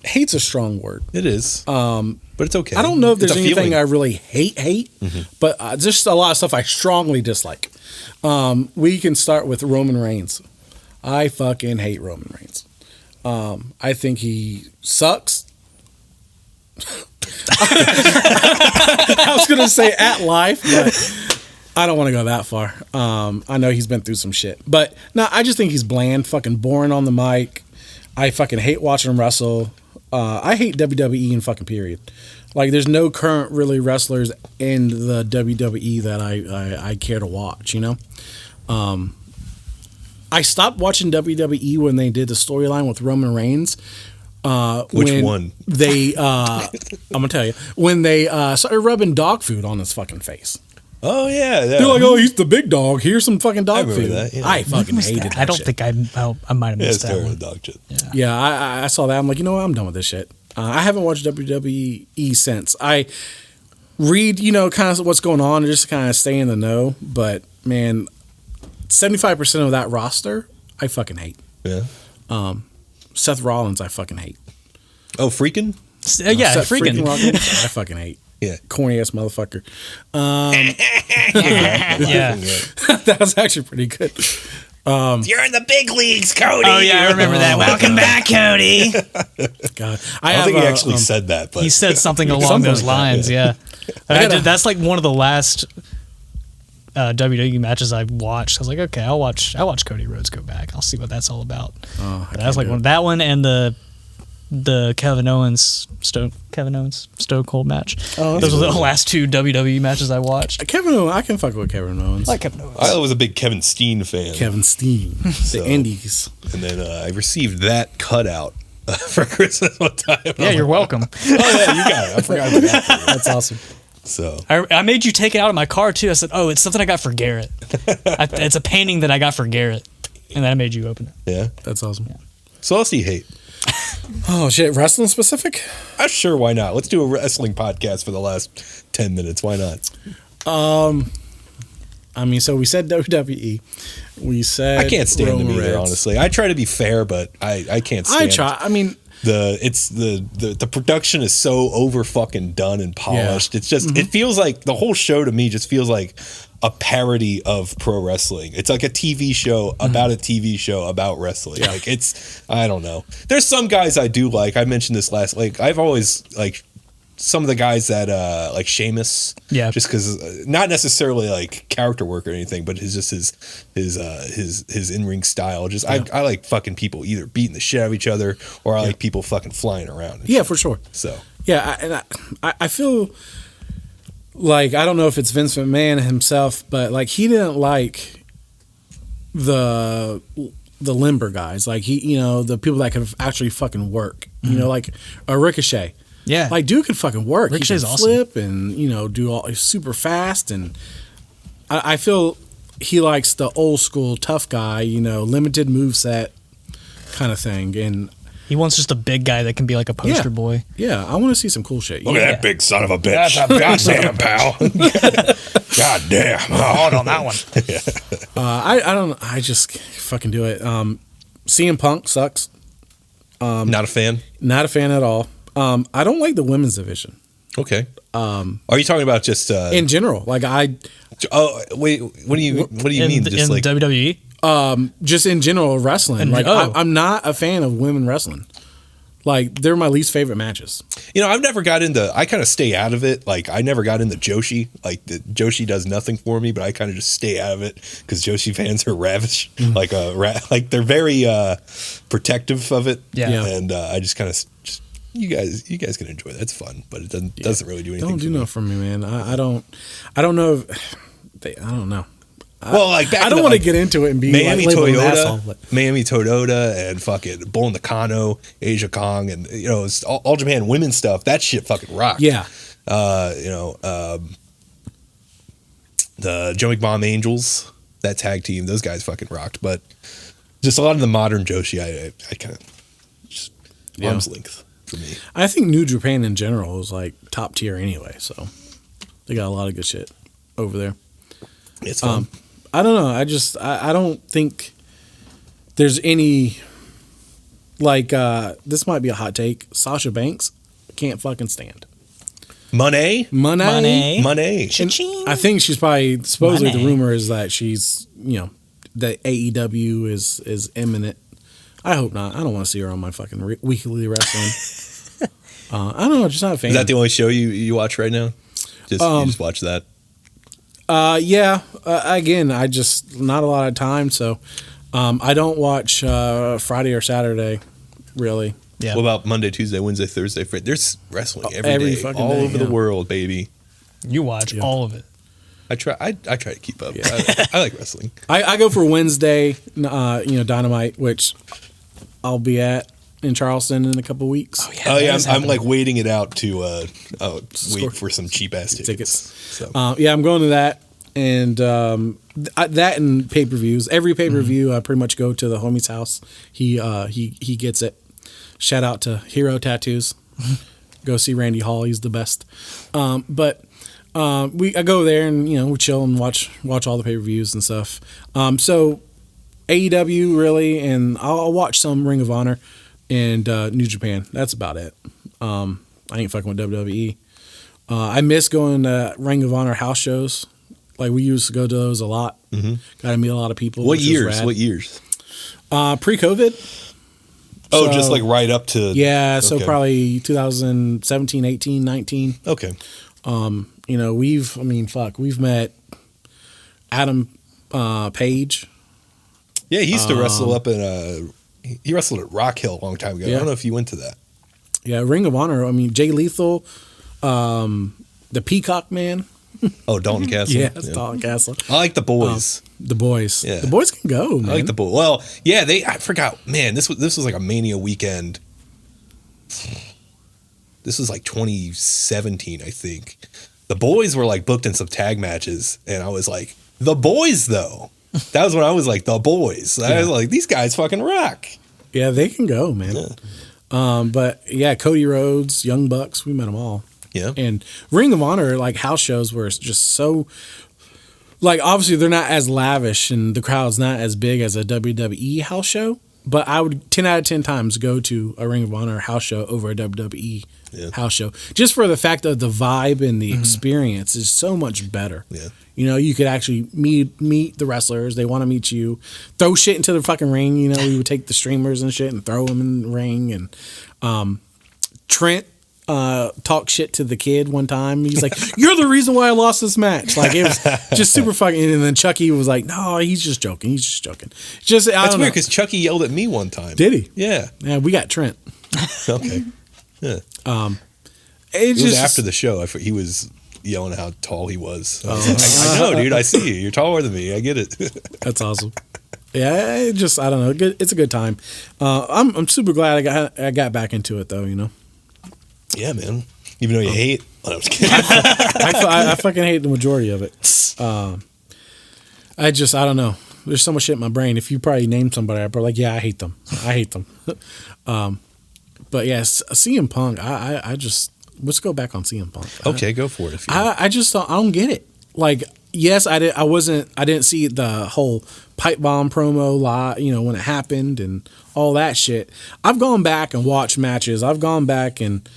hate's a strong word. It is. But it's okay. I don't know if there's anything I really hate, but just a lot of stuff I strongly dislike. We can start with Roman Reigns. I fucking hate Roman Reigns. I think he sucks. I was going to say at life, but I don't want to go that far. I know he's been through some shit. But no, I just think he's bland, fucking boring on the mic. I fucking hate watching him wrestle. I hate WWE in fucking period. Like, there's no current really wrestlers in the WWE that I care to watch, you know? I stopped watching WWE when they did the storyline with Roman Reigns. Which one? They, I'm going to tell you, when they started rubbing dog food on his fucking face. Oh, yeah. They're like, oh, he's the big dog. Here's some fucking dog food. That, yeah. I fucking hated that. I don't shit. think I might have missed that one. Dog shit. Yeah, I saw that. I'm like, you know what? I'm done with this shit. I haven't watched WWE since. I read, you know, kind of what's going on and just kind of stay in the know. But, man, 75% of that roster, I fucking hate. Yeah. Seth Rollins, I fucking hate. Oh, freaking? Yeah, Seth freaking. Rollins, I fucking hate. Yeah. Corny ass motherfucker. Yeah. That was actually pretty good. You're in the big leagues, Cody. Oh, yeah, I remember that. Welcome back, Cody. God. I don't think he actually said that, but He said something along those lines, yeah. That's like one of the last WWE matches I watched. I was like, okay, I'll watch Cody Rhodes go back. I'll see what that's all about. That's like that one and the Kevin Owens Stone Cold match. Those were the last two WWE matches I watched. Kevin Owens, I can fuck with Kevin Owens. I like Kevin Owens. I was a big Kevin Steen fan. Kevin Steen, the Indies. And then I received that cutout for Christmas one time. Yeah, you're welcome. Oh, yeah, you got it. I forgot about that. That's awesome. So I made you take it out of my car too. I said, "Oh, it's something I got for Garrett. It's a painting that I got for Garrett," and then I made you open it. Yeah, that's awesome. Yeah. So what else do you hate? Oh shit, wrestling specific? Sure, why not? Let's do a wrestling podcast for the last 10 minutes. Why not? I mean, so we said WWE. We said I can't stand Roman them either. Reigns. Honestly, I try to be fair, but I can't stand. I try. I mean, the production is so over fucking done and polished. Yeah. It's just it feels like the whole show to me just feels like a parody of pro wrestling. It's like a TV show about a TV show about wrestling. Yeah. Like I don't know. There's some guys I do like. I mentioned this last. Like I've always like some of the guys that like Sheamus. Yeah. Just because not necessarily like character work or anything, but it's just his in ring style. Just I like fucking people either beating the shit out of each other or I like people fucking flying around. Yeah, for sure. So yeah, I feel. Like, I don't know if it's Vince McMahon himself, but like he didn't like the limber guys. Like the people that could actually fucking work. You know, like a Ricochet. Yeah. Like dude could fucking work. Ricochet's he can awesome. Flip and do all super fast, and I feel he likes the old school tough guy, limited moveset kind of thing. And He wants just a big guy that can be like a poster boy. Yeah, I want to see some cool shit. Look at that big son of a bitch. Goddamn, pal. Goddamn. Hard on that one. I don't. I just fucking do it. CM Punk sucks. Not a fan? Not a fan at all. I don't like the women's division. Okay. Are you talking about just in general? Like Oh wait, what do you mean? Just in like WWE? Just in general wrestling. Like I'm not a fan of women wrestling. Like they're my least favorite matches. You know, I've never got into. I kind of stay out of it. Like I never got into Joshi. Like Joshi does nothing for me, but I kind of just stay out of it because Joshi fans are ravish. Like like they're very protective of it. Yeah. And I just kind of you guys can enjoy that. It's fun, but it doesn't really do anything. Don't do nothing for me, man. I don't know. I don't know. Well, like back I don't want to get into it and be Miami like labeled an Toyota, asshole. Miami Toyota, and fucking Bull Nakano, Asia Kong, and it's all Japan women stuff. That shit fucking rocked. Yeah. The Joe McBomb Angels, that tag team, those guys fucking rocked. But just a lot of the modern Joshi, I kind of just arm's length for me. I think New Japan in general is like top tier anyway, so they got a lot of good shit over there. It's fun. I don't know. I don't think there's any like this might be a hot take. Sasha Banks can't fucking stand. Money. I think she's probably supposedly Money. the rumor is that she's that AEW is imminent. I hope not. I don't want to see her on my fucking weekly wrestling. I don't know. Just not a fan. Is that the only show you watch right now? You just watch that. Yeah. Again, I just not a lot of time, so I don't watch Friday or Saturday, really. Yeah. What about Monday, Tuesday, Wednesday, Thursday, Friday? There's wrestling every day, fucking all day, over the world, baby. You watch all of it. I try to keep up. I like wrestling. I go for Wednesday, Dynamite, which I'll be at in Charleston in a couple weeks. Oh yeah, I'm like waiting it out to wait for some cheap ass tickets. So. I'm going to that, and that and pay per views. Every pay per view, I pretty much go to the homie's house. He gets it. Shout out to Hero Tattoos. Go see Randy Hall. He's the best. I go there and we chill and watch all the pay per views and stuff. So AEW really, and I'll watch some Ring of Honor and New Japan. That's about it. I ain't fucking with WWE. I miss going to Ring of Honor house shows. Like we used to go to those a lot. Mm-hmm. Got to meet a lot of people. What years? Pre-COVID. Oh, so, just like right up to... Yeah, so okay. Probably 2017, 18, 19. Okay. We've met Adam Page. Yeah, he used to wrestle up in he wrestled at Rock Hill a long time ago. Yeah. I don't know if you went to that. Yeah, Ring of Honor. Jay Lethal, the Peacock Man. Oh, Dalton Castle. Yeah, it's Dalton Castle. I like the boys. The boys. Yeah. The boys can go, man. I like the boys. Well, yeah, I forgot. Man, this was like a Mania weekend. This was like 2017, I think. The boys were like booked in some tag matches, and I was like, the boys though. That was when I was like, the boys. Yeah. I was like, these guys fucking rock. Yeah, they can go, man. Yeah. But yeah, Cody Rhodes, Young Bucks, we met them all. Yeah. And Ring of Honor, like house shows were just so, like obviously they're not as lavish and the crowd's not as big as a WWE house show, but I would 10 out of 10 times go to a Ring of Honor house show over a WWE house show. Just for the fact that the vibe and the experience is so much better. Yeah. You could actually meet the wrestlers. They want to meet you. Throw shit into the fucking ring. We would take the streamers and shit and throw them in the ring. And Trent talk shit to the kid one time. He's like, "You're the reason why I lost this match." Like it was just super fucking. And then Chucky was like, "No, he's just joking. He's just joking." That's weird because Chucky yelled at me one time. Did he? Yeah. Yeah, we got Trent. Okay. Yeah. It was after the show. He was yelling how tall he was. I know, dude. I see you. You're taller than me. I get it. That's awesome. Yeah, I don't know. It's a good time. I'm super glad I got back into it though. Yeah, man. Even though you hate. Oh, I'm just kidding. I fucking hate the majority of it. I don't know. There's so much shit in my brain. If you probably name somebody, I'd probably like, yeah, I hate them. But yes, CM Punk. I just let's go back on CM Punk. Okay, go for it. If you I just don't get it. Like, yes, I didn't see the whole pipe bomb promo when it happened and all that shit. I've gone back and watched matches. I've gone back and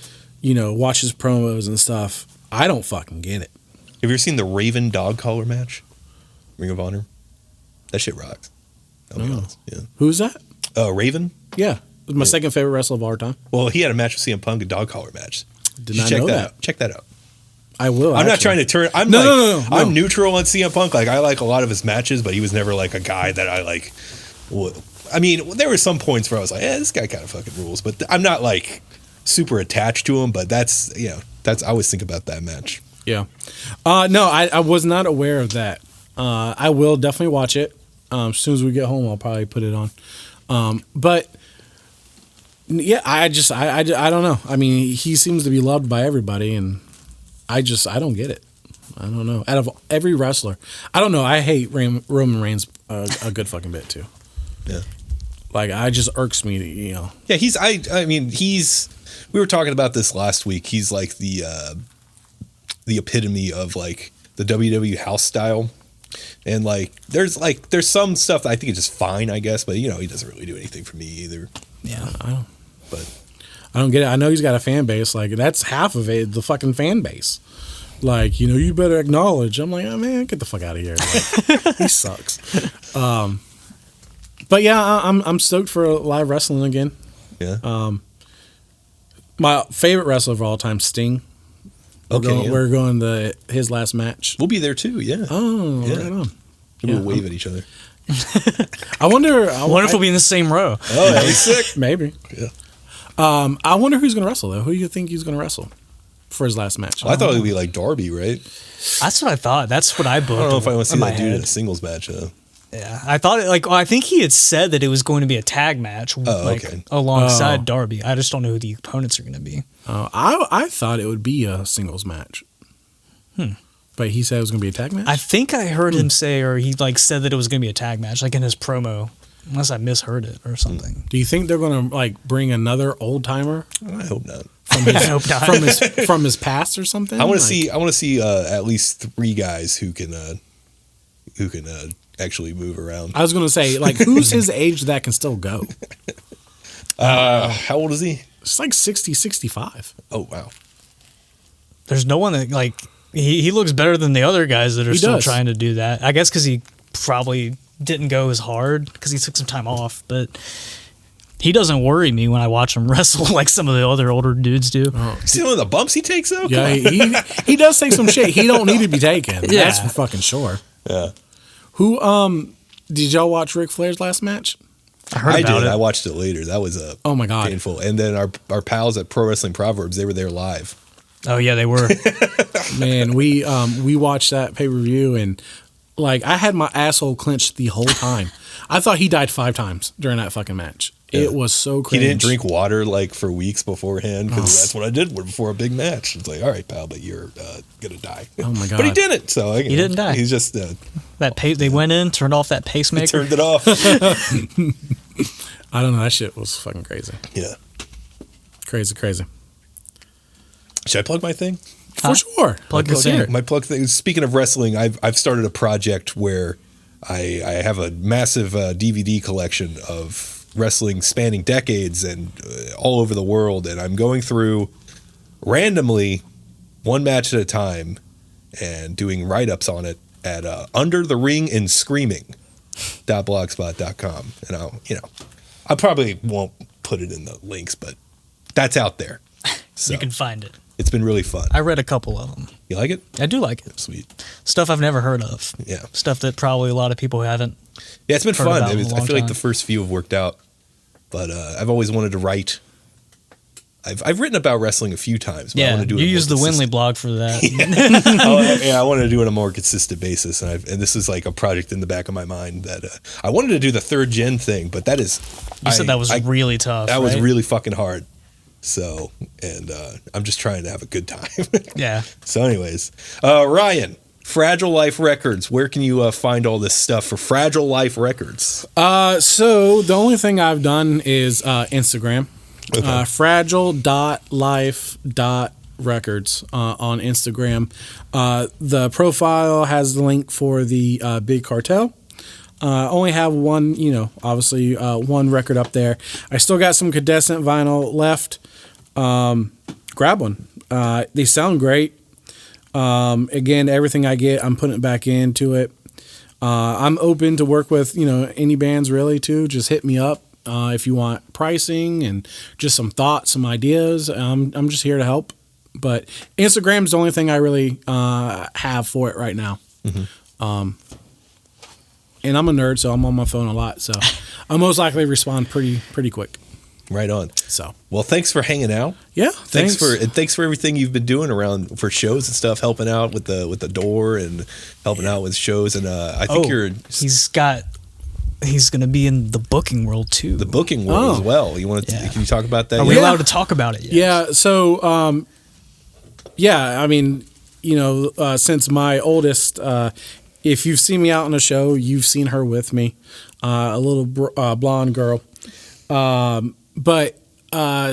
watched his promos and stuff. I don't fucking get it. Have you ever seen the Raven dog collar match? Ring of Honor. That shit rocks. I'll be honest. Yeah. Who's that? Raven. Yeah, my second favorite wrestler of all time. Well, he had a match with CM Punk, a dog collar match. Did not know that. Check that out. I will. I'm not trying to turn. No. I'm neutral on CM Punk. Like, I like a lot of his matches, but he was never like a guy that I like. I mean, there were some points where I was like, this guy kind of fucking rules, but I'm not like super attached to him. But that's I always think about that match. Yeah. No, I was not aware of that. I will definitely watch it. As soon as we get home, I'll probably put it on. But yeah, I don't know. I mean, he seems to be loved by everybody, and I don't get it. I don't know. Out of every wrestler, I don't know. I hate Roman Reigns a good fucking bit too. Yeah. Like, I just irks me, Yeah, I mean, we were talking about this last week. He's like the epitome of like the WWE house style. And like there's some stuff that I think is just fine, I guess, but he doesn't really do anything for me either. Yeah. I don't get it. I know he's got a fan base. Like, that's half of it, the fucking fan base. Like, you better acknowledge. I'm like, oh man, get the fuck out of here. Like, he sucks. But yeah, I'm stoked for live wrestling again. Yeah. My favorite wrestler of all time, Sting. We're going to his last match. We'll be there too. Yeah. Oh, yeah. right on. We'll wave at each other. I wonder if we'll be in the same row. Oh, that'd be sick. Maybe. Yeah. I wonder who's going to wrestle though. Who do you think he's going to wrestle for his last match? Well, I thought it would be like Darby, right? That's what I thought. That's what I booked. I don't know if I want to see that dude head. in a singles match. Yeah, I thought I think he had said that it was going to be a tag match, alongside Darby. I just don't know who the opponents are going to be. I thought it would be a singles match. But he said it was going to be a tag match? I think I heard him say, or he said that it was going to be a tag match, like in his promo, unless I misheard it or something. Do you think they're going to bring another old timer? I hope not. I hope not. From his past or something? I want to see at least 3 guys who can actually move around. I was going to say, like, who's his age that can still go? How old is he? It's like 60, 65. Oh, wow. There's no one that, he looks better than the other guys that are still trying to do that. I guess because he probably didn't go as hard because he took some time off, but he doesn't worry me when I watch him wrestle like some of the other older dudes do. You see one of the bumps he takes, though? Yeah, he does take some shit. He don't need to be taken. Yeah. That's for fucking sure. Yeah. Who, did y'all watch Ric Flair's last match? I did. I watched it later. That was oh my God, painful. And then our pals at Pro Wrestling Proverbs, they were there live. Oh yeah, they were. Man, we watched that pay-per-view and I had my asshole clenched the whole time. I thought he died 5 times during that fucking match. Yeah. It was so cringe. He didn't drink water for weeks beforehand because that's what I did before a big match. It's like, all right, pal, but you're gonna die. Oh my God! But he didn't. So he didn't die. He's just they went in, turned off that pacemaker, turned it off. I don't know. That shit was fucking crazy. Yeah, crazy. Should I plug my thing? For sure. Plug your thing. My plug thing. Speaking of wrestling, I've started a project where I have a massive DVD collection of wrestling spanning decades and all over the world, and I'm going through randomly one match at a time and doing write-ups on it at Under the Ring and Screaming.blogspot.com. And I probably won't put it in the links, but that's out there. So you can find it. It's been really fun. I read a couple of them. You like it? I do like it. Sweet. Stuff I've never heard of. Yeah. Stuff that probably a lot of people haven't. Yeah, it's been fun. I feel like the first few have worked out, but I've always wanted to write. I've written about wrestling a few times. But I want to do you use the Winley blog for that. I wanted to do it on a more consistent basis, and this is like a project in the back of my mind that I wanted to do the 3rd gen thing, but that is. You said that was really tough. That was really fucking hard. So, and I'm just trying to have a good time. Yeah. So, anyways, Ryan. Fragile Life Records. Where can you find all this stuff for Fragile Life Records? So the only thing I've done is Instagram. Okay. fragile.life.records on Instagram. The profile has the link for the Big Cartel. Only have one, obviously one record up there. I still got some Cadescent vinyl left. Grab one. They sound great. Again, everything I get, I'm putting it back into it. I'm open to work with, any bands really too. Just hit me up if you want pricing and just some thoughts, some ideas. I'm just here to help. But Instagram's the only thing I really have for it right now. Mm-hmm. And I'm a nerd, so I'm on my phone a lot. So I'll most likely respond pretty quick. Right on. So, well, thanks for hanging out. Yeah, thanks for everything you've been doing around for shows and stuff, helping out with the door and helping out with shows. And I think he's going to be in the booking world too. The booking world as well. You want to? Can you talk about that? Are we allowed to talk about it yet? Yeah. So, I mean, since my oldest, if you've seen me out on a show, you've seen her with me, a little blonde girl. But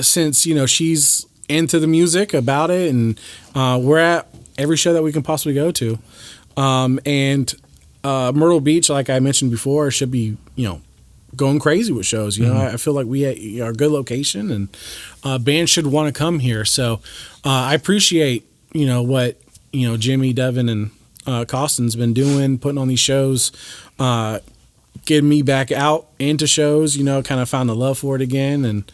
since, she's into the music about it and we're at every show that we can possibly go to. And Myrtle Beach, like I mentioned before, should be, going crazy with shows. I feel like we are a good location and bands should want to come here. So I appreciate, what, Jimmy, Devin, and Costin's been doing, putting on these shows, getting me back out into shows, kind of found the love for it again. And,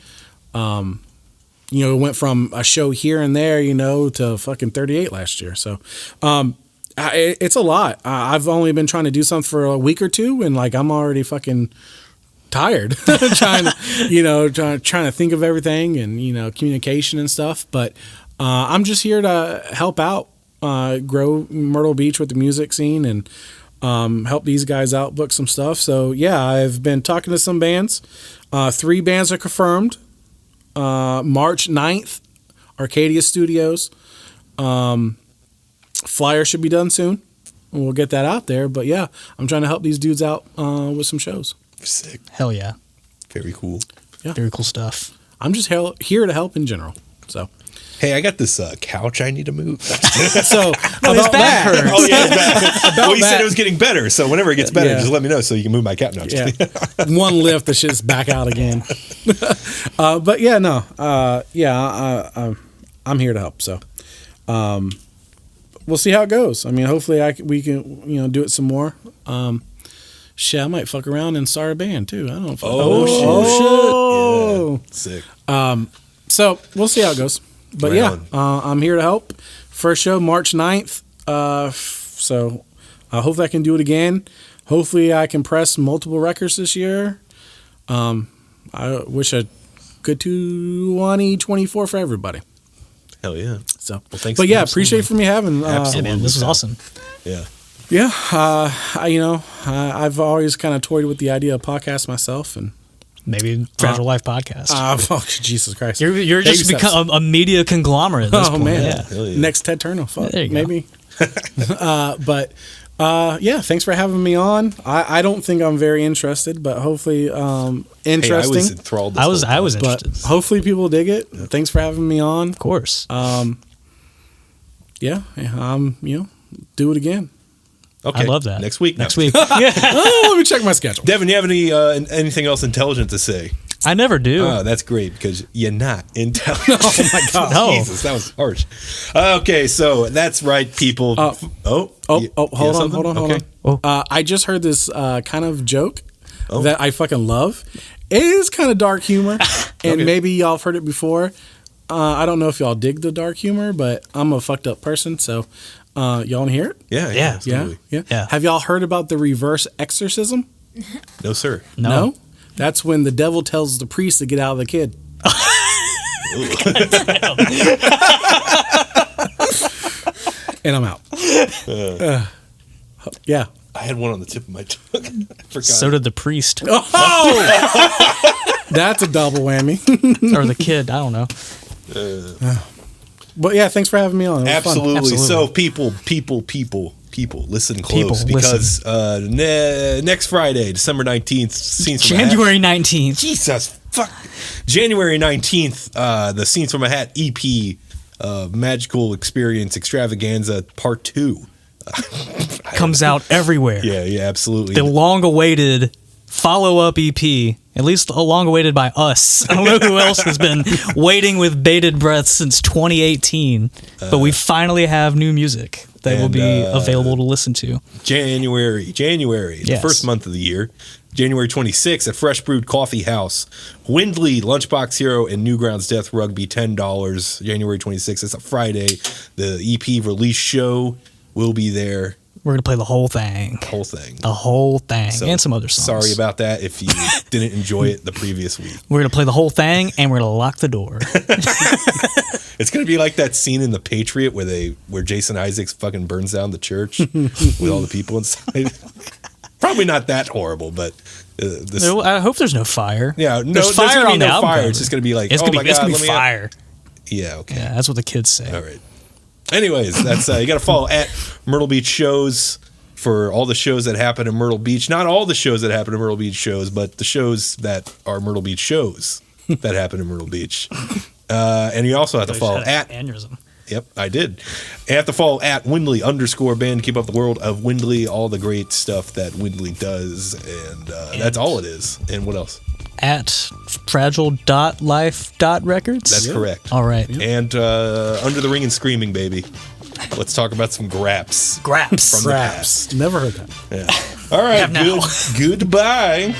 it went from a show here and there, to fucking 38 last year. So, it's a lot. I've only been trying to do something for a week or two and I'm already fucking tired trying to think of everything and, communication and stuff. But, I'm just here to help out, grow Myrtle Beach with the music scene and, help these guys out, book some stuff. So yeah, I've been talking to some bands. 3 bands are confirmed. March 9th, Arcadia Studios. Flyer should be done soon. And we'll get that out there. But yeah, I'm trying to help these dudes out with some shows. Sick. Hell yeah. Very cool. Yeah. Very cool stuff. I'm just here to help in general. So. Hey, I got this couch I need to move. So his back hurts. Oh yeah, his back. Well, you said it was getting better, so whenever it gets better, just let me know so you can move my couch. No, one lift, the shit's back out again. But yeah, no, I'm here to help. So, we'll see how it goes. I mean, hopefully we can do it some more. Shit, I might fuck around and start a band too. I don't know. Oh shit! Yeah, sick. So we'll see how it goes. But I'm here to help. First show, March 9th. So hopefully I can do it again. Hopefully I can press multiple records this year. I wish a good 2024 for everybody. Hell yeah. So, well, thanks. But yeah, appreciate for me having. Absolutely, man, this was awesome. Yeah. Yeah. I've always kind of toyed with the idea of podcast myself and. Maybe Fragile Life podcast. Jesus Christ! You're just become a media conglomerate. At this point. Man, yeah. Next Ted Turner, fuck, there you maybe. But thanks for having me on. I don't think I'm very interested, but hopefully interesting. Hey, I was enthralled. I was interested. But hopefully people dig it. Yeah. Thanks for having me on. Of course. Do it again. Okay. I love that. Next week. Yeah. Let me check my schedule. Devin, you have anything else intelligent to say? I never do. Oh, that's great because you're not intelligent. Oh my God. No. Jesus, that was harsh. Okay, so that's right, people. Hold on. I just heard this kind of joke that I fucking love. It is kind of dark humor, and maybe y'all have heard it before. I don't know if y'all dig the dark humor, but I'm a fucked up person, so y'all want to hear it? Yeah. Yeah. Have y'all heard about the reverse exorcism? No, sir. No? That's when the devil tells the priest to get out of the kid. And I'm out. Yeah. I had one on the tip of my tongue. I forgot. So did the priest. Oh! That's a double whammy. Or the kid. I don't know. But yeah, thanks for having me on. Absolutely. So people, listen close because next Friday, December 19th, January 19th. Jesus fuck. January 19th, the Scenes from a Hat EP, Magical Experience Extravaganza Part 2. Comes out everywhere. Yeah, absolutely. The long-awaited follow-up EP, at least long-awaited by us. I don't know who else has been waiting with bated breath since 2018, but we finally have new music that will be available to listen to. January, Yes. the first month of the year. January 26th at Fresh Brewed Coffee House. Windley, Lunchbox Hero, and Newgrounds Death Rugby, $10. January 26th. It's a Friday. The EP release show will be there. We're going to play the whole thing. The whole thing. So, and some other songs. Sorry about that if you didn't enjoy it the previous week. We're going to play the whole thing, and we're going to lock the door. It's going to be like that scene in The Patriot where Jason Isaacs fucking burns down the church with all the people inside. Probably not that horrible, but I hope there's no fire. Yeah, no, there's fire gonna on be the no album fire. cover. It's just going to be like, it's oh gonna my be, it's God, going to be fire. Yeah, okay. Yeah, that's what the kids say. All right. Anyways, that's you got to follow at Myrtle Beach Shows for all the shows that happen in Myrtle Beach. Not all the shows that happen in Myrtle Beach shows, but the shows that are Myrtle Beach shows that happen in Myrtle Beach. And you also have to follow at aneurysm. Yep, I did. You have to follow at Windley_band. Keep up the world of Windley, all the great stuff that Windley does, and that's all it is. And what else? At fragile.life.records. That's correct. All right. And Under the Ring and Screaming, baby. Let's talk about some graps. Graps. From the past. Never heard that. Yeah. All right. Goodbye.